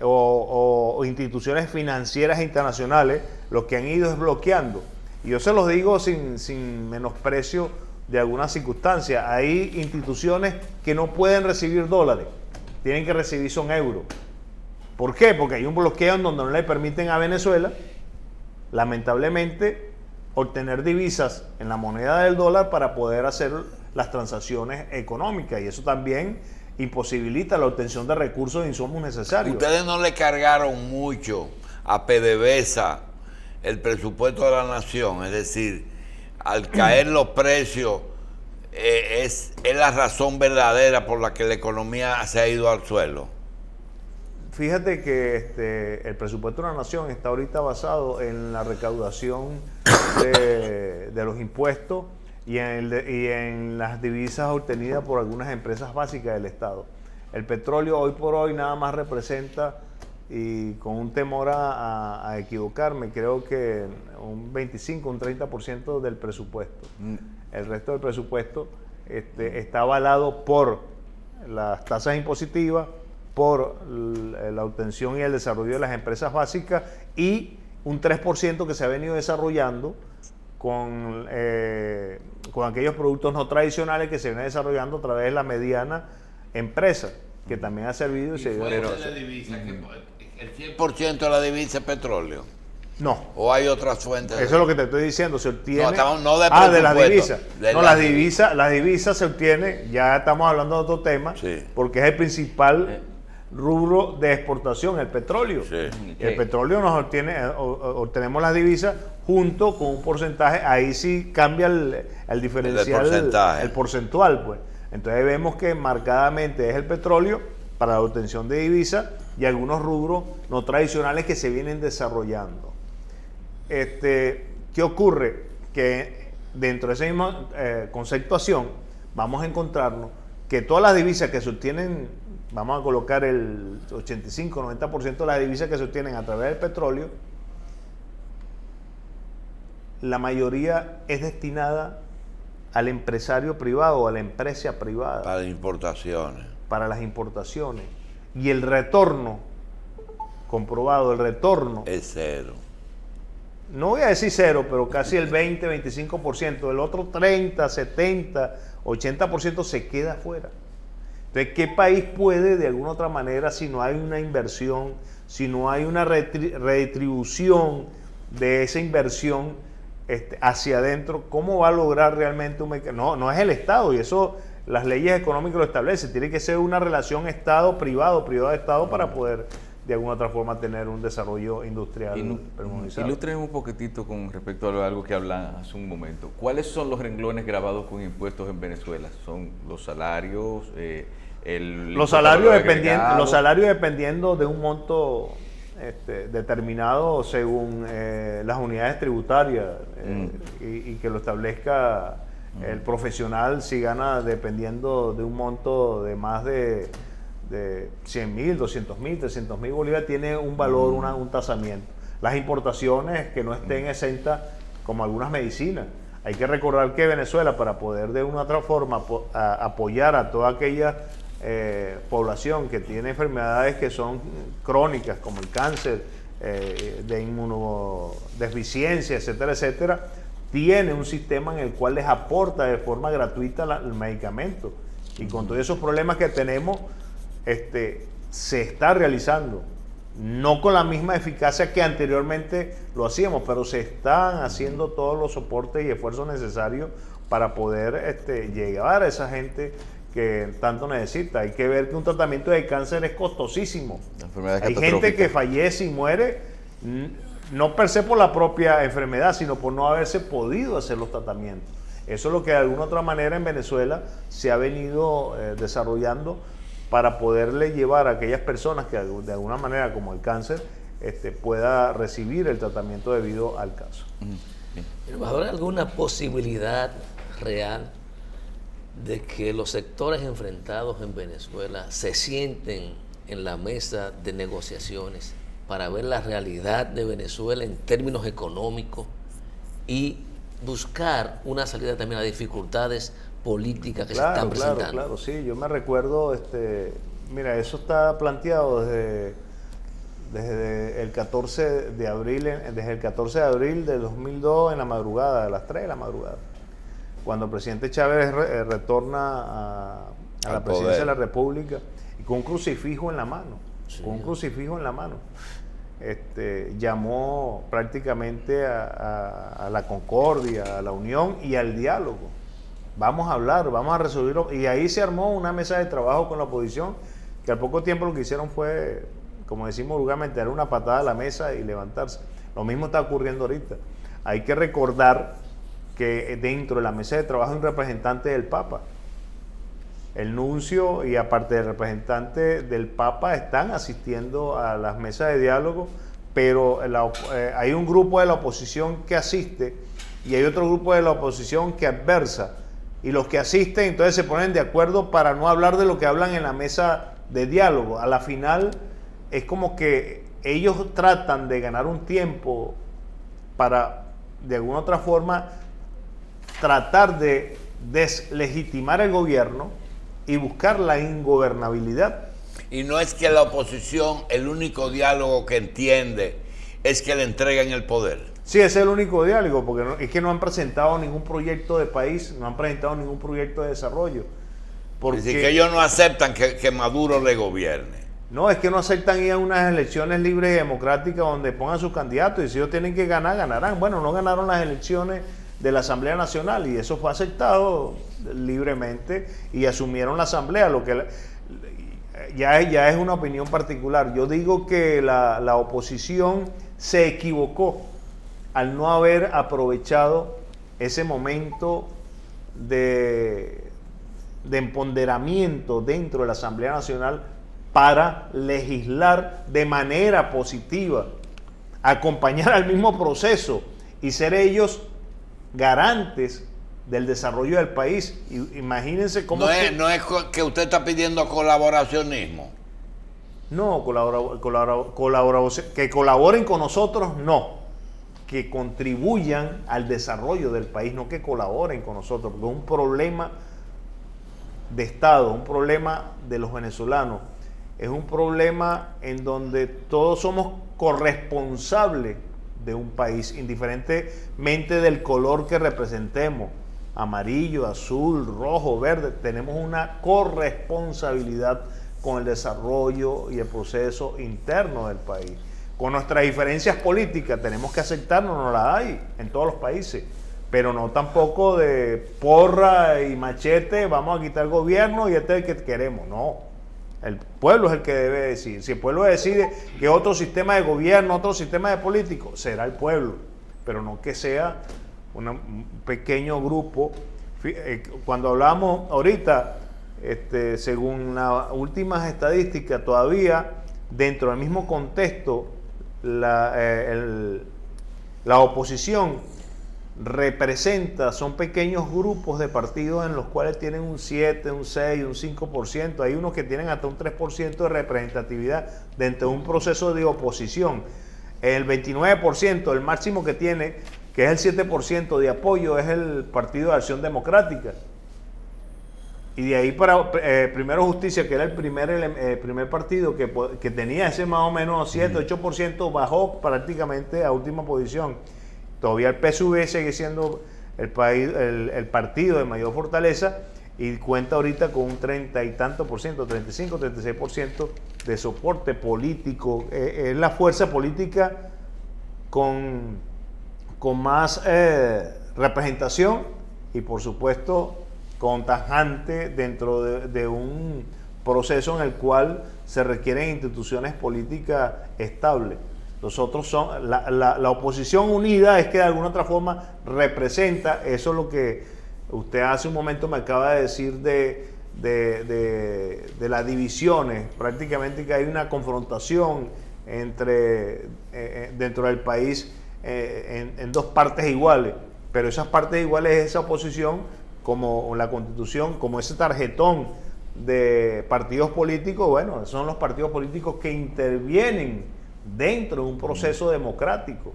o instituciones financieras internacionales lo que han ido es bloqueando. Y yo se los digo sin menosprecio de algunas circunstancias. Hay instituciones que no pueden recibir dólares, tienen que recibir son euros. ¿Por qué? Porque hay un bloqueo en donde no le permiten a Venezuela, lamentablemente, obtener divisas en la moneda del dólar para poder hacer las transacciones económicas, y eso también imposibilita la obtención de recursos e insumos necesarios. ¿Ustedes no le cargaron mucho a PDVSA el presupuesto de la nación? Es decir, al caer los precios, es la razón verdadera por la que la economía se ha ido al suelo. Fíjate que el presupuesto de la nación está ahorita basado en la recaudación de los impuestos y en las divisas obtenidas por algunas empresas básicas del Estado. El petróleo hoy por hoy nada más representa, y con un temor a equivocarme, creo que un 25, un 30% del presupuesto. El resto del presupuesto está avalado por las tasas impositivas, por la obtención y el desarrollo de las empresas básicas, y un 3% que se ha venido desarrollando con aquellos productos no tradicionales que se vienen desarrollando a través de la mediana empresa, que también ha servido y se dio. ¿El 100% de la divisa es petróleo? No. ¿O hay otras fuentes? Eso es lo que te estoy diciendo, se obtiene... No de de las divisas. las divisas se obtiene, ya estamos hablando de otro tema, sí, porque es el principal rubro de exportación, el petróleo. Sí. El petróleo nos obtenemos las divisas junto con un porcentaje, ahí sí cambia el diferencial, el porcentual, pues. Entonces vemos que marcadamente es el petróleo para la obtención de divisas y algunos rubros no tradicionales que se vienen desarrollando. ¿Qué ocurre? Que dentro de esa misma conceptuación vamos a encontrarnos que todas las divisas que se obtienen, vamos a colocar el 85-90% de las divisas que se obtienen a través del petróleo, la mayoría es destinada al empresario privado o a la empresa privada. Para importaciones. Para las importaciones. Y el retorno, comprobado, el retorno es cero. No voy a decir cero, pero casi el 20-25%. El otro 30, 70, 80% se queda afuera. Entonces, ¿qué país puede de alguna otra manera, si no hay una inversión, si no hay una redistribución de esa inversión hacia adentro, cómo va a lograr realmente un mecanismo? No es el Estado, y eso las leyes económicas lo establecen. Tiene que ser una relación Estado-privado, privado-Estado, para poder de alguna otra forma tener un desarrollo industrial permanente. Ilústrenos un poquitito con respecto a algo que hablan hace un momento. ¿Cuáles son los renglones grabados con impuestos en Venezuela? ¿Son los salarios? Los salarios dependiendo de un monto determinado según las unidades tributarias y que lo establezca el profesional. Si gana dependiendo de un monto de más de 100.000, 200.000, 300.000 bolívares, tiene un valor, un tasamiento. Las importaciones que no estén exentas, como algunas medicinas. Hay que recordar que Venezuela, para poder de una u otra forma apoyar a toda aquella población que tiene enfermedades que son crónicas, como el cáncer, de inmunodeficiencia, etcétera, etcétera, tiene un sistema en el cual les aporta de forma gratuita el medicamento. Y con todos esos problemas que tenemos, se está realizando, no con la misma eficacia que anteriormente lo hacíamos, pero se están haciendo todos los soportes y esfuerzos necesarios para poder llegar a esa gente que tanto necesita. Hay que ver que un tratamiento de cáncer es costosísimo. Hay gente que fallece y muere, no per se por la propia enfermedad, sino por no haberse podido hacer los tratamientos. Eso es lo que de alguna otra manera en Venezuela se ha venido desarrollando para poderle llevar a aquellas personas que de alguna manera, como el cáncer, pueda recibir el tratamiento debido al caso. ¿Habrá alguna posibilidad real de que los sectores enfrentados en Venezuela se sienten en la mesa de negociaciones para ver la realidad de Venezuela en términos económicos y buscar una salida también a las dificultades políticas que se están presentando? Claro, sí, yo me recuerdo, mira, eso está planteado desde el 14 de abril, de 2002 en la madrugada, a las 3 de la madrugada, cuando el presidente Chávez retorna a la presidencia de la República y con un crucifijo en la mano, llamó prácticamente a la concordia, a la unión y al diálogo. Vamos a hablar, vamos a resolverlo. Y ahí se armó una mesa de trabajo con la oposición, que al poco tiempo lo que hicieron fue, como decimos vulgarmente, dar una patada a la mesa y levantarse. Lo mismo está ocurriendo ahorita. Hay que recordar que dentro de la mesa de trabajo hay un representante del Papa. El nuncio y aparte del representante del Papa están asistiendo a las mesas de diálogo, pero hay un grupo de la oposición que asiste y hay otro grupo de la oposición que adversa. Y los que asisten entonces se ponen de acuerdo para no hablar de lo que hablan en la mesa de diálogo. A la final es como que ellos tratan de ganar un tiempo para, de alguna otra forma, tratar de deslegitimar el gobierno y buscar la ingobernabilidad. Y no es que la oposición, el único diálogo que entiende es que le entreguen el poder. Sí, ese es el único diálogo, porque es que no han presentado ningún proyecto de país, no han presentado ningún proyecto de desarrollo. Es decir, que ellos no aceptan que Maduro le gobierne. No, es que no aceptan ir a unas elecciones libres y democráticas donde pongan sus candidatos, y si ellos tienen que ganar, ganarán. Bueno, no ganaron las elecciones de la Asamblea Nacional y eso fue aceptado libremente y asumieron la Asamblea, lo que ya es una opinión particular. Yo digo que la oposición se equivocó al no haber aprovechado ese momento de empoderamiento dentro de la Asamblea Nacional para legislar de manera positiva, acompañar al mismo proceso y ser ellos garantes del desarrollo del país. Imagínense cómo... No es que usted está pidiendo colaboracionismo. No, que colaboren con nosotros, no. Que contribuyan al desarrollo del país, no que colaboren con nosotros, porque es un problema de Estado, un problema de los venezolanos, es un problema en donde todos somos corresponsables de un país, indiferentemente del color que representemos, amarillo, azul, rojo, verde, tenemos una corresponsabilidad con el desarrollo y el proceso interno del país. Con nuestras diferencias políticas tenemos que aceptarnos, no las hay en todos los países, pero no tampoco de porra y machete, vamos a quitar el gobierno y este es el que queremos, no. El pueblo es el que debe decidir. Si el pueblo decide que otro sistema de gobierno, otro sistema de político, será el pueblo, pero no que sea un pequeño grupo. Cuando hablamos ahorita, según las últimas estadísticas, todavía dentro del mismo contexto, la oposición son pequeños grupos de partidos en los cuales tienen un 7, un 6, un 5%. Hay unos que tienen hasta un 3% de representatividad dentro de un proceso de oposición. El 29%, el máximo que tiene, que es el 7% de apoyo, es el Partido de Acción Democrática. Y de ahí para Primero Justicia, que era el primer partido que tenía ese más o menos 7, 8%, bajó prácticamente a última posición. Todavía el PSV sigue siendo el partido de mayor fortaleza y cuenta ahorita con un 30 y tanto por ciento, 35, 36% de soporte político. Es la fuerza política con más representación y por supuesto contajante dentro de un proceso en el cual se requieren instituciones políticas estables. Los otros son, la oposición unida es que de alguna otra forma representa, eso es lo que usted hace un momento me acaba de decir de las divisiones, prácticamente que hay una confrontación dentro del país en dos partes iguales, pero esas partes iguales es esa oposición como la Constitución, como ese tarjetón de partidos políticos, bueno, son los partidos políticos que intervienen dentro de un proceso democrático.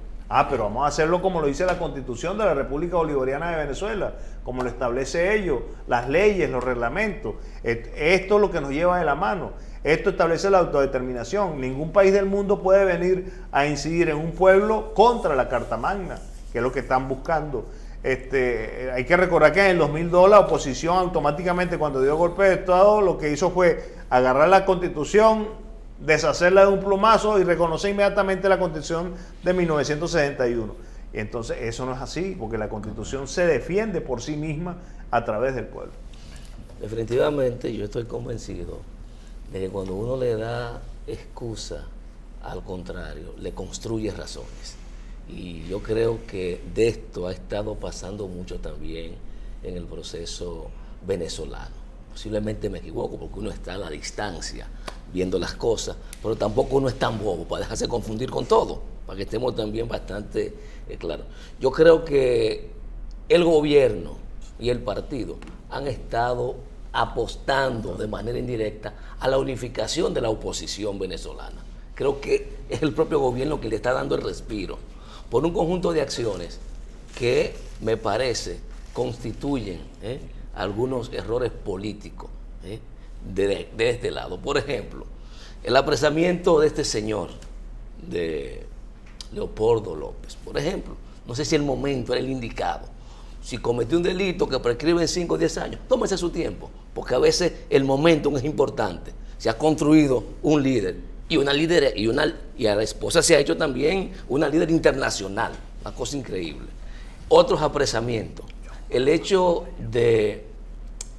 Pero vamos a hacerlo como lo dice la Constitución de la República Bolivariana de Venezuela, como lo establece ellos, las leyes, los reglamentos. Esto es lo que nos lleva de la mano. Esto establece la autodeterminación. Ningún país del mundo puede venir a incidir en un pueblo contra la Carta Magna, que es lo que están buscando. Hay que recordar que en el 2002 la oposición automáticamente, cuando dio golpe de Estado, lo que hizo fue agarrar la Constitución, deshacerla de un plumazo y reconocer inmediatamente la Constitución de 1961. Y entonces eso no es así, porque la Constitución se defiende por sí misma a través del pueblo. Definitivamente yo estoy convencido de que cuando uno le da excusa al contrario, le construye razones. Y yo creo que de esto ha estado pasando mucho también en el proceso venezolano. Posiblemente me equivoco porque uno está a la distancia viendo las cosas, pero tampoco uno es tan bobo para dejarse confundir con todo, para que estemos también bastante claros. Yo creo que el gobierno y el partido han estado apostando de manera indirecta a la unificación de la oposición venezolana. Creo que es el propio gobierno que le está dando el respiro por un conjunto de acciones que me parece constituyen algunos errores políticos de este lado. Por ejemplo, el apresamiento de este señor, de Leopoldo López, por ejemplo, no sé si el momento era el indicado. Si cometió un delito que prescribe en 5 o 10 años, tómese su tiempo, porque a veces el momento es importante. Se ha construido un líder y una líder y a la esposa se ha hecho también una líder internacional, una cosa increíble. Otros apresamientos, el hecho de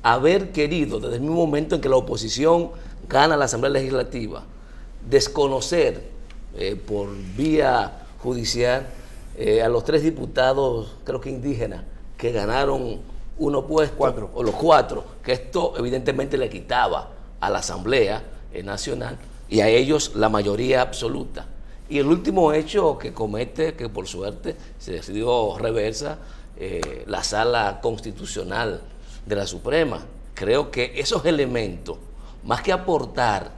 haber querido desde el mismo momento en que la oposición gana la Asamblea Legislativa, desconocer por vía judicial a los 3 diputados, creo que indígenas, que ganaron uno puesto, o los 4, que esto evidentemente le quitaba a la Asamblea Nacional y a ellos la mayoría absoluta. Y el último hecho que comete, que por suerte se decidió reversa, la Sala Constitucional de la Suprema. Creo que esos elementos, más que aportar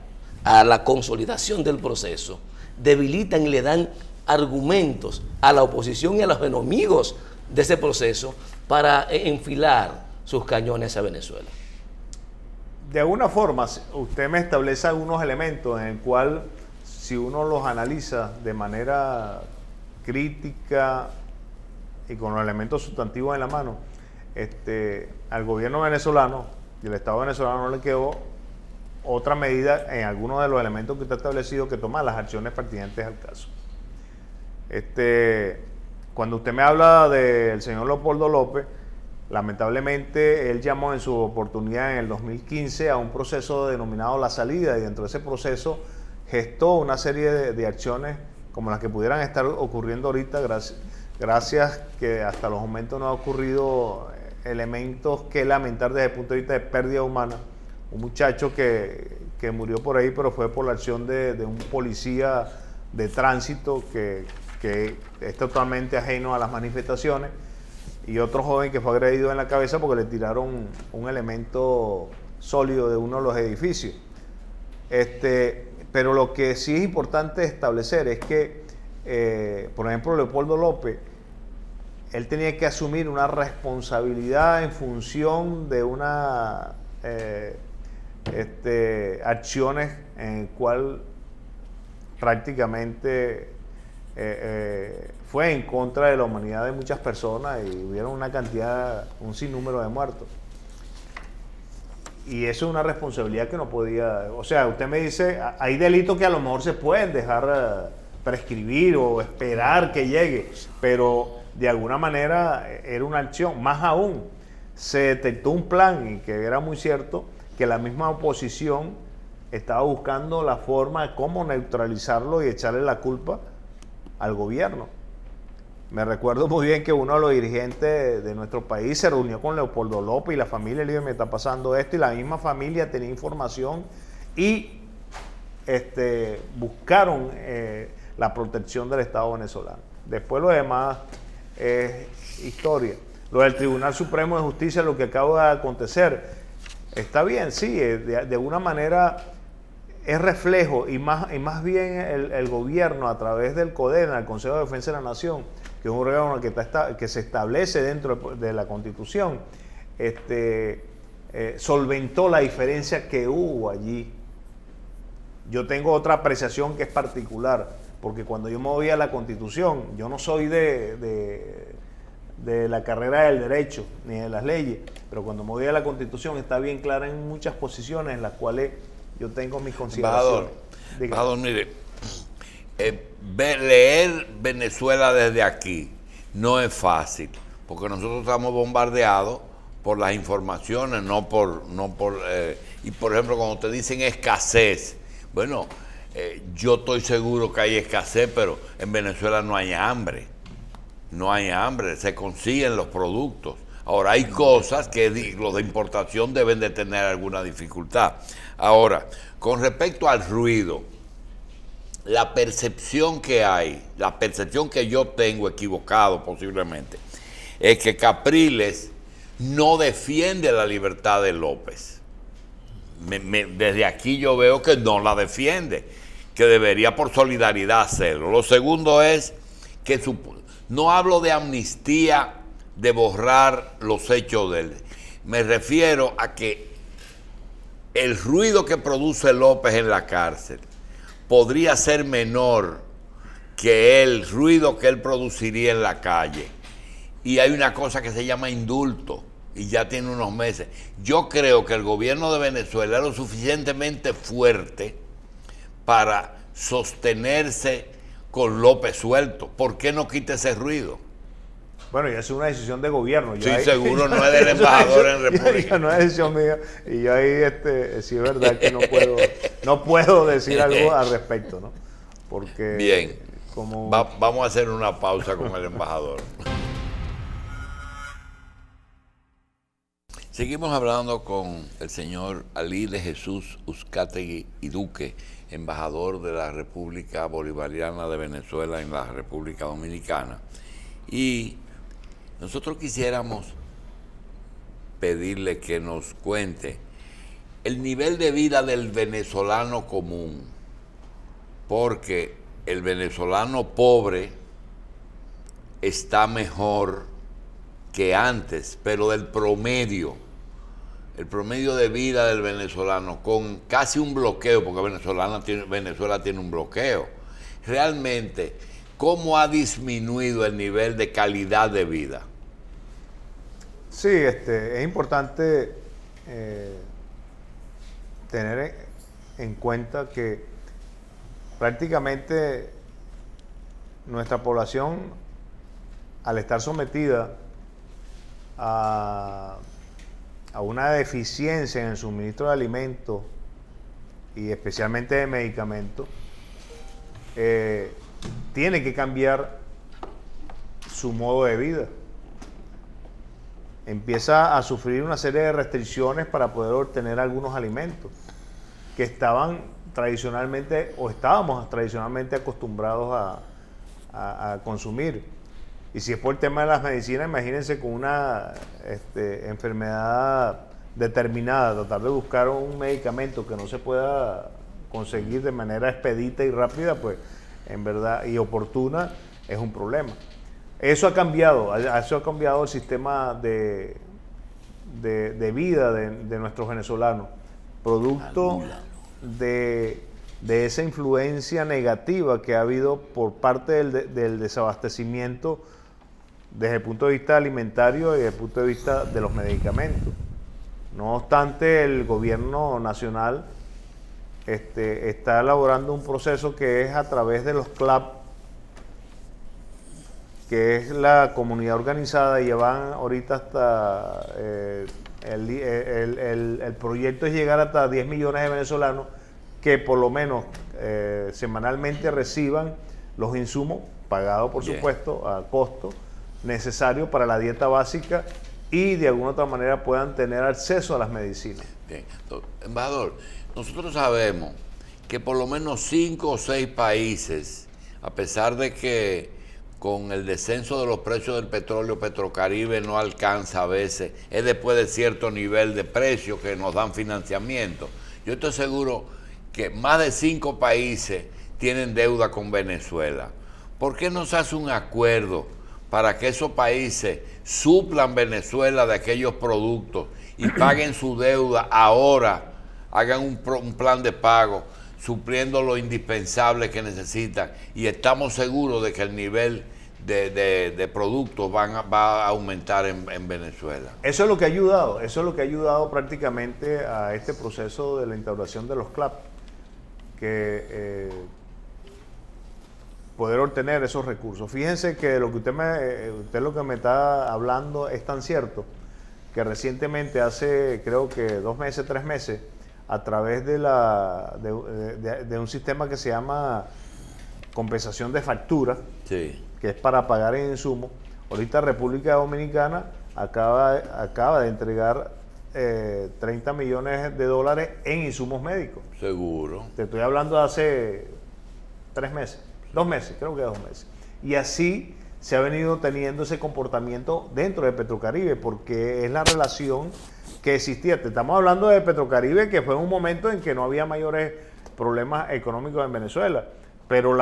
a la consolidación del proceso, debilitan y le dan argumentos a la oposición y a los enemigos de ese proceso para enfilar sus cañones a Venezuela. De alguna forma, usted me establece algunos elementos en el cual, si uno los analiza de manera crítica y con los elementos sustantivos en la mano, al gobierno venezolano y al Estado venezolano no le quedó otra medida en algunos de los elementos que usted ha establecido que tomar las acciones pertinentes al caso. Cuando usted me habla del señor Leopoldo López, lamentablemente él llamó en su oportunidad en el 2015 a un proceso denominado La Salida, y dentro de ese proceso gestó una serie de acciones como las que pudieran estar ocurriendo ahorita, gracias que hasta los momentos no ha ocurrido elementos que lamentar desde el punto de vista de pérdida humana. Un muchacho que murió por ahí, pero fue por la acción de un policía de tránsito que es totalmente ajeno a las manifestaciones, y otro joven que fue agredido en la cabeza porque le tiraron un elemento sólido de uno de los edificios. Pero lo que sí es importante establecer es que, por ejemplo, Leopoldo López, él tenía que asumir una responsabilidad en función de una acciones en el cual prácticamente fue en contra de la humanidad de muchas personas y hubieron un sinnúmero de muertos. Y eso es una responsabilidad que no podía, o sea, usted me dice, hay delitos que a lo mejor se pueden dejar prescribir o esperar que llegue, pero de alguna manera era una acción. Más aún, se detectó un plan, y que era muy cierto, que la misma oposición estaba buscando la forma de cómo neutralizarlo y echarle la culpa al gobierno. Me recuerdo muy bien que uno de los dirigentes de nuestro país se reunió con Leopoldo López y la familia le dijo: me está pasando esto, y la misma familia tenía información y buscaron la protección del Estado venezolano. Después lo demás es historia. Lo del Tribunal Supremo de Justicia, lo que acaba de acontecer, está bien, sí, de alguna manera es reflejo, y más bien el gobierno a través del CODENA, el Consejo de Defensa de la Nación, que es un órgano que se establece dentro de la Constitución, solventó la diferencia que hubo allí. Yo tengo otra apreciación que es particular, porque cuando yo me voy a la Constitución, yo no soy de la carrera del derecho ni de las leyes, pero cuando me voy a la Constitución está bien clara en muchas posiciones en las cuales yo tengo mis consideraciones. Embajador, mire, leer Venezuela desde aquí no es fácil, porque nosotros estamos bombardeados por las informaciones, y por ejemplo cuando te dicen escasez, bueno, yo estoy seguro que hay escasez, pero en Venezuela no hay hambre. No hay hambre, se consiguen los productos. Ahora, hay cosas que los de importación deben de tener alguna dificultad. Ahora, con respecto al ruido, la percepción que hay, la percepción que yo tengo, equivocado posiblemente, es que Capriles no defiende la libertad de López. Desde aquí yo veo que no la defiende, que debería por solidaridad hacerlo. Lo segundo es que no hablo de amnistía, de borrar los hechos de él. Me refiero a que el ruido que produce López en la cárcel podría ser menor que el ruido que él produciría en la calle. Y hay una cosa que se llama indulto, y ya tiene unos meses. Yo creo que el gobierno de Venezuela es lo suficientemente fuerte para sostenerse con López suelto. ¿Por qué no quita ese ruido? Bueno, ya es una decisión de gobierno. Sí, seguro no es del embajador en República. No es decisión mía. Y yo ahí sí es verdad que no puedo decir algo al respecto, ¿no? Porque bien, vamos a hacer una pausa con el embajador. Seguimos hablando con el señor Alí de Jesús Uzcategui y Duque, embajador de la República Bolivariana de Venezuela en la República Dominicana. Y nosotros quisiéramos pedirle que nos cuente el nivel de vida del venezolano común, porque el venezolano pobre está mejor que antes, pero del promedio, el promedio de vida del venezolano, con casi un bloqueo, porque Venezuela tiene un bloqueo. Realmente, ¿cómo ha disminuido el nivel de calidad de vida? Sí, es importante tener en cuenta que prácticamente nuestra población, al estar sometida a una deficiencia en el suministro de alimentos y especialmente de medicamentos, tiene que cambiar su modo de vida. Empieza a sufrir una serie de restricciones para poder obtener algunos alimentos que estaban tradicionalmente o estábamos tradicionalmente acostumbrados a consumir. Y si es por el tema de las medicinas, imagínense con una enfermedad determinada, tratar de buscar un medicamento que no se pueda conseguir de manera expedita y rápida, pues en verdad, y oportuna, es un problema. Eso ha cambiado el sistema de vida de nuestros venezolanos, producto de esa influencia negativa que ha habido por parte del desabastecimiento desde el punto de vista alimentario y desde el punto de vista de los medicamentos. No obstante, el gobierno nacional está elaborando un proceso que es a través de los CLAP, que es la comunidad organizada, y van ahorita hasta el proyecto es llegar hasta 10 millones de venezolanos que por lo menos semanalmente reciban los insumos pagados, por supuesto, a costo necesario para la dieta básica y de alguna otra manera puedan tener acceso a las medicinas. Bien, embajador, nosotros sabemos que por lo menos 5 o 6 países, a pesar de que con el descenso de los precios del petróleo, Petrocaribe no alcanza a veces, es después de cierto nivel de precio que nos dan financiamiento. Yo estoy seguro que más de 5 países tienen deuda con Venezuela. ¿Por qué no se hace un acuerdo para que esos países suplan Venezuela de aquellos productos y paguen su deuda ahora, hagan un plan de pago, supliendo lo indispensable que necesitan, y estamos seguros de que el nivel de productos va a aumentar en Venezuela? Eso es lo que ha ayudado prácticamente a este proceso de la instauración de los CLAP, que poder obtener esos recursos. Fíjense que lo que usted lo que me está hablando es tan cierto, que recientemente, hace creo que 2 meses, 3 meses, a través de un sistema que se llama compensación de factura, Sí. que es para pagar en insumos, ahorita República Dominicana acaba de entregar 30 millones de dólares en insumos médicos. Seguro. Te estoy hablando de hace 3 meses, 2 meses, creo que 2 meses. Y así se ha venido teniendo ese comportamiento dentro de Petrocaribe, porque es la relación que existía. Te estamos hablando de Petrocaribe, que fue un momento en que no había mayores problemas económicos en Venezuela, pero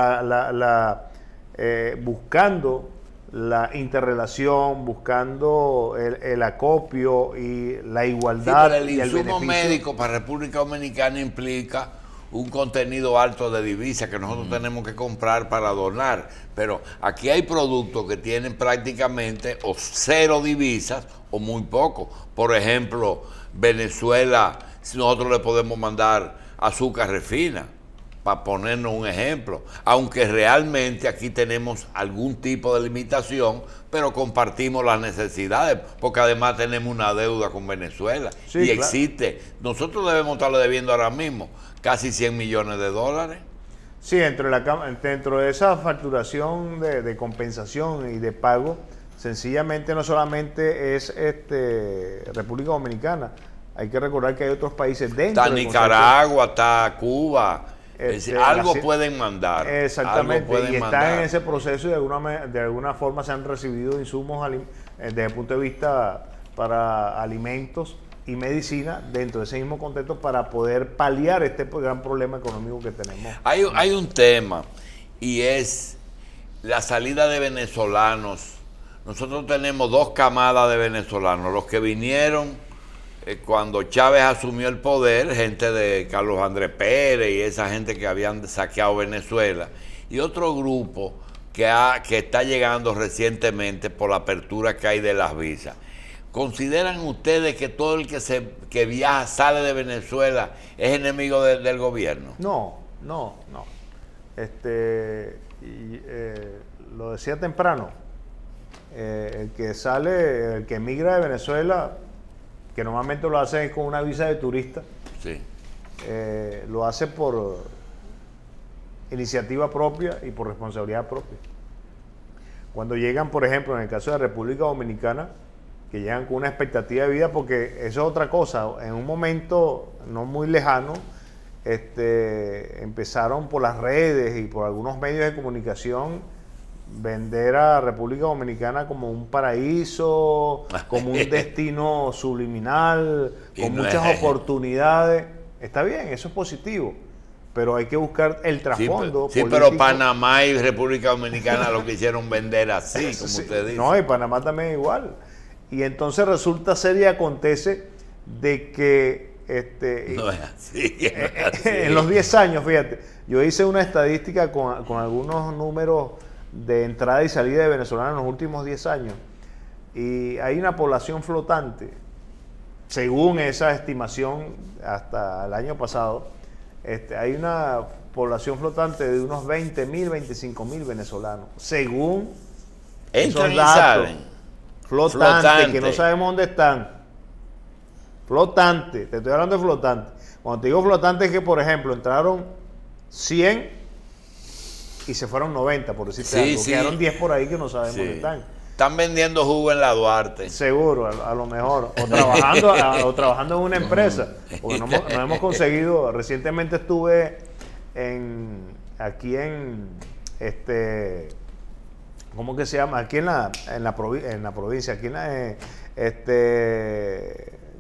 buscando la interrelación, buscando el acopio y la igualdad. Sí, pero el y el insumo beneficio médico para República Dominicana implica un contenido alto de divisas que nosotros tenemos que comprar para donar, pero aquí hay productos que tienen prácticamente o 0 divisas o muy poco. Por ejemplo, Venezuela, si nosotros le podemos mandar azúcar refina, para ponernos un ejemplo, aunque realmente aquí tenemos algún tipo de limitación, pero compartimos las necesidades, porque además tenemos una deuda con Venezuela, Sí, y claro. existe. Nosotros debemos estarle debiendo ahora mismo casi 100 millones de dólares. Sí, dentro de esa facturación de compensación y de pago, sencillamente no solamente es República Dominicana, hay que recordar que hay otros países dentro Está del Nicaragua, está Cuba, es decir, algo la- pueden mandar. Exactamente, algo pueden y están mandar. en ese proceso y de alguna forma se han recibido insumos desde el punto de vista para alimentos y medicina dentro de ese mismo contexto para poder paliar este gran problema económico que tenemos. Hay un tema, y es la salida de venezolanos. Nosotros tenemos 2 camadas de venezolanos, los que vinieron cuando Chávez asumió el poder, gente de Carlos Andrés Pérez y esa gente que habían saqueado Venezuela, y otro grupo que está llegando recientemente por la apertura que hay de las visas. ¿Consideran ustedes que todo el que viaja, sale de Venezuela, es enemigo del gobierno? No. Lo decía temprano, el que emigra de Venezuela, que normalmente lo hace con una visa de turista, Sí. lo hace por iniciativa propia y por responsabilidad propia. Cuando llegan, por ejemplo, en el caso de República Dominicana, que llegan con una expectativa de vida, porque eso es otra cosa, en un momento no muy lejano, empezaron por las redes y por algunos medios de comunicación vender a República Dominicana como un paraíso, como un destino subliminal, Y con no muchas es. oportunidades. Está bien, eso es positivo, pero hay que buscar el trasfondo Sí, político. pero Panamá y República Dominicana lo quisieron vender así, como Sí, usted dice. no, y Panamá también igual. Y entonces resulta ser y acontece de que No es así, no es así. en los 10 años, fíjate, yo hice una estadística con algunos números de entrada y salida de venezolanos en los últimos 10 años, y hay una población flotante, según esa estimación hasta el año pasado, hay una población flotante de unos 20.000, 25.000 venezolanos, según Entran esos y datos. salen. Flotantes, que no sabemos dónde están. Flotante, te estoy hablando de flotante. Cuando te digo flotante es que, por ejemplo, entraron 100 y se fueron 90, por decirte Sí, algo. sí. Quedaron 10 por ahí que no sabemos dónde Sí. están. Están vendiendo jugo en la Duarte. Seguro, a lo mejor. O trabajando en una empresa. Porque no hemos conseguido. Recientemente estuve aquí en ¿cómo que se llama? Aquí en la provincia, aquí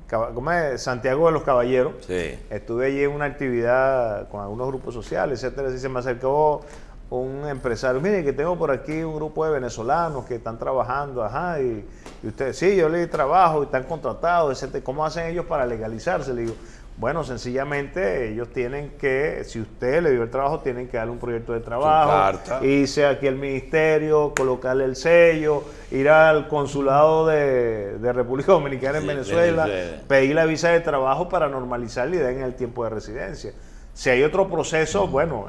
¿cómo es? Santiago de los Caballeros. Sí. Estuve allí en una actividad con algunos grupos sociales, etcétera, y se me acercó un empresario. Mire, que tengo por aquí un grupo de venezolanos que están trabajando, ajá, y ustedes, sí, yo le di trabajo y están contratados, etcétera. ¿Cómo hacen ellos para legalizarse? Le digo, bueno, sencillamente ellos tienen que, si usted le dio el trabajo, tienen que darle un proyecto de trabajo, irse aquí al ministerio, colocarle el sello, ir al consulado de República Dominicana en Venezuela, pedir la visa de trabajo para normalizar y den el tiempo de residencia. Si hay otro proceso, bueno,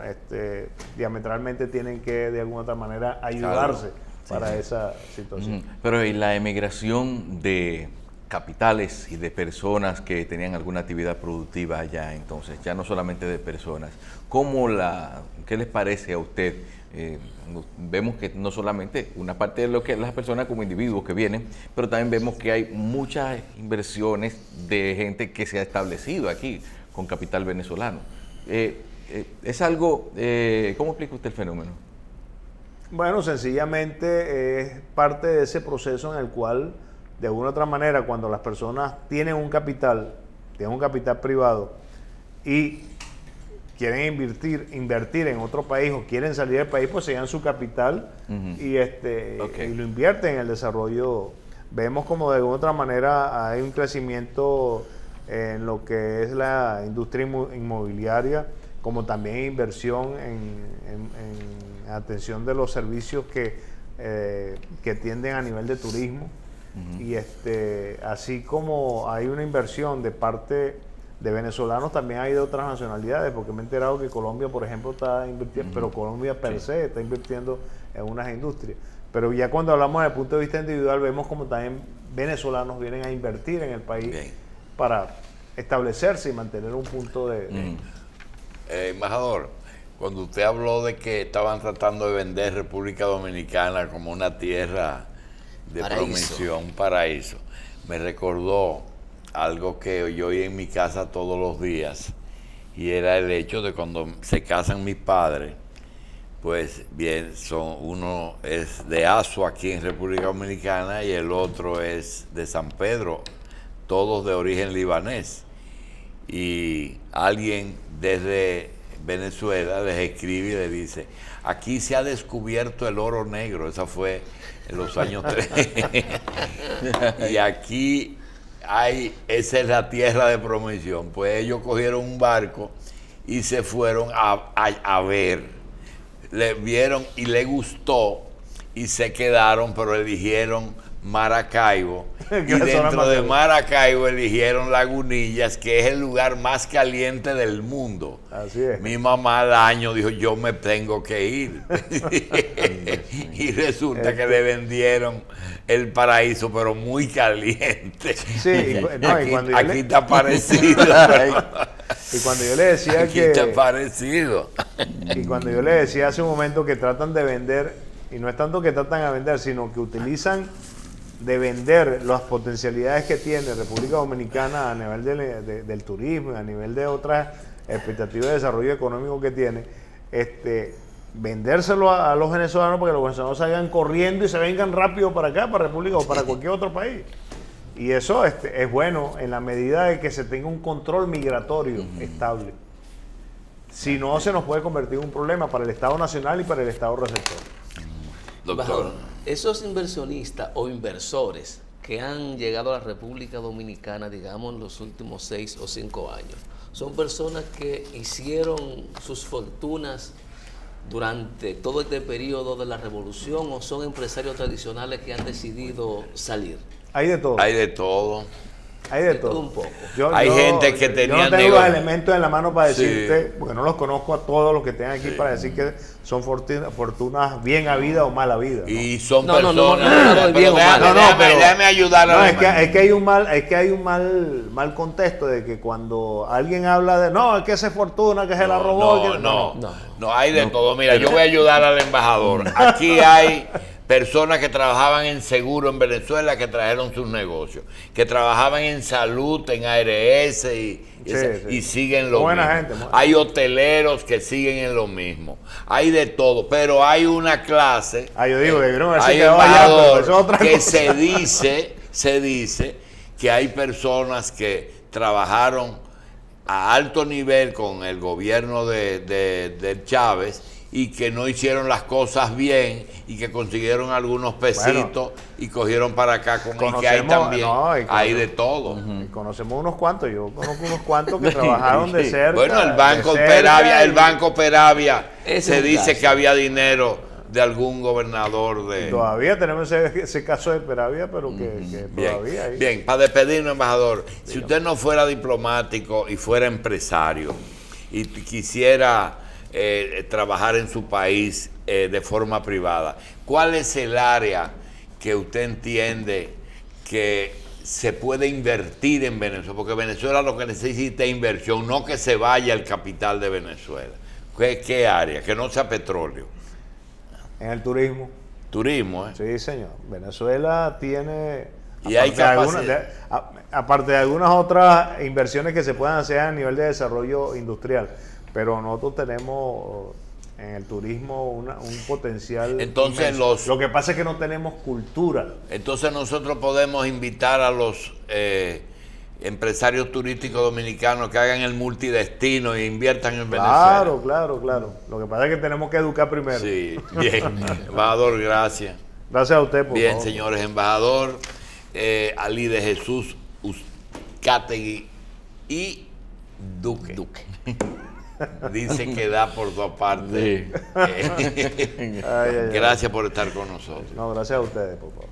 diametralmente tienen que de alguna otra manera ayudarse para esa situación. Pero ¿y la emigración de capitales y de personas que tenían alguna actividad productiva allá, entonces, ya no solamente de personas, qué les parece a usted? Vemos que no solamente una parte de lo que las personas como individuos que vienen, pero también vemos que hay muchas inversiones de gente que se ha establecido aquí con capital venezolano. Es algo, ¿cómo explica usted el fenómeno? Bueno, sencillamente es parte de ese proceso en el cual, de alguna u otra manera, cuando las personas tienen un capital privado y quieren invertir en otro país o quieren salir del país, pues se llevan su capital y lo invierten en el desarrollo. Vemos como de alguna u otra manera hay un crecimiento en lo que es la industria inmobiliaria, como también inversión en atención de los servicios que tienden a nivel de turismo. Y así como hay una inversión de parte de venezolanos, también hay de otras nacionalidades, porque me he enterado que Colombia, por ejemplo, está invirtiendo, pero Colombia per se está invirtiendo en unas industrias. Pero ya cuando hablamos desde el punto de vista individual, vemos como también venezolanos vienen a invertir en el país para establecerse y mantener un punto de... Embajador, cuando usted habló de que estaban tratando de vender República Dominicana como una tierra de promisión, un paraíso, me recordó algo que yo oí en mi casa todos los días, y era el hecho de cuando se casan mis padres, pues bien, uno es de Azua aquí en República Dominicana y el otro es de San Pedro, todos de origen libanés. Y alguien desde Venezuela les escribe y le dice, aquí se ha descubierto el oro negro, esa fue en los años 30, y aquí esa es la tierra de promisión. Pues ellos cogieron un barco y se fueron a ver, le vieron y le gustó y se quedaron, pero eligieron Maracaibo, y dentro de Maracaibo eligieron Lagunillas, que es el lugar más caliente del mundo. Así es. Mi mamá al año dijo, yo me tengo que ir. Y resulta que le vendieron el paraíso, pero muy caliente. Sí, aquí está parecido. Y cuando yo le decía aquí está parecido. Y cuando yo le decía hace un momento que tratan de vender, y no es tanto que tratan de vender, sino que utilizan de vender las potencialidades que tiene República Dominicana a nivel del turismo, a nivel de otras expectativas de desarrollo económico que tiene, vendérselo a los venezolanos para que los venezolanos salgan corriendo y se vengan rápido para acá, para República o para cualquier otro país. Y eso es bueno en la medida de que se tenga un control migratorio estable. Si no, se nos puede convertir en un problema para el Estado Nacional y para el Estado receptor. Doctor, esos inversionistas o inversores que han llegado a la República Dominicana, digamos, en los últimos 6 o 5 años, son personas que hicieron sus fortunas durante todo este periodo de la revolución, o son empresarios tradicionales que han decidido salir. Hay de todo. Hay de todo. Hay de todo. Un poco. Hay gente que tenía yo no tengo los elementos en la mano para decirte, porque no los conozco a todos los que tengan aquí para decir que son fortunas bien habidas o mal habidas. Y son personas. Déjame ayudar a es que hay un mal contexto de que cuando alguien habla de es que esa es fortuna, que se la robó. No, hay de todo. Mira, yo voy a ayudar al embajador. Aquí hay personas que trabajaban en seguro en Venezuela, que trajeron sus negocios, que trabajaban en salud, en ARS y siguen lo Buena mismo. gente, buena. Hay hoteleros que siguen en lo mismo. Hay de todo, pero hay una clase. Yo digo que vieron hay quedó allá, pero eso es otra que cosa. se dice que hay personas que trabajaron a alto nivel con el gobierno de Chávez y que no hicieron las cosas bien y que consiguieron algunos pesitos y cogieron para acá con el que hay también, hay de todo. Y conocemos unos cuantos, yo conozco unos cuantos que trabajaron de cerca. Bueno, el Banco Peravia, se dice que había dinero de algún gobernador de... Todavía tenemos ese caso de Peravia, pero que todavía hay. Bien, para despedirnos, embajador, si usted no fuera diplomático y fuera empresario y quisiera trabajar en su país de forma privada, ¿cuál es el área que usted entiende que se puede invertir en Venezuela? Porque Venezuela lo que necesita es inversión, no que se vaya el capital de Venezuela. ¿Qué área? Que no sea petróleo. En el turismo. Turismo, ¿eh? Sí, señor. Venezuela tiene... Y hay capacidad. Aparte de algunas otras inversiones que se puedan hacer a nivel de desarrollo industrial, pero nosotros tenemos en el turismo un potencial. Entonces inmenso. Lo que pasa es que no tenemos cultura. Entonces nosotros podemos invitar a los empresarios turísticos dominicanos que hagan el multidestino e inviertan en Venezuela. Claro. Lo que pasa es que tenemos que educar primero. Sí, bien. Embajador, gracias. Gracias a usted, por bien, favor. Señores, embajador Ali de Jesús Uzcategui y Duque. Dicen que da por dos partes. Sí. Gracias por estar con nosotros. No, gracias a ustedes, por favor.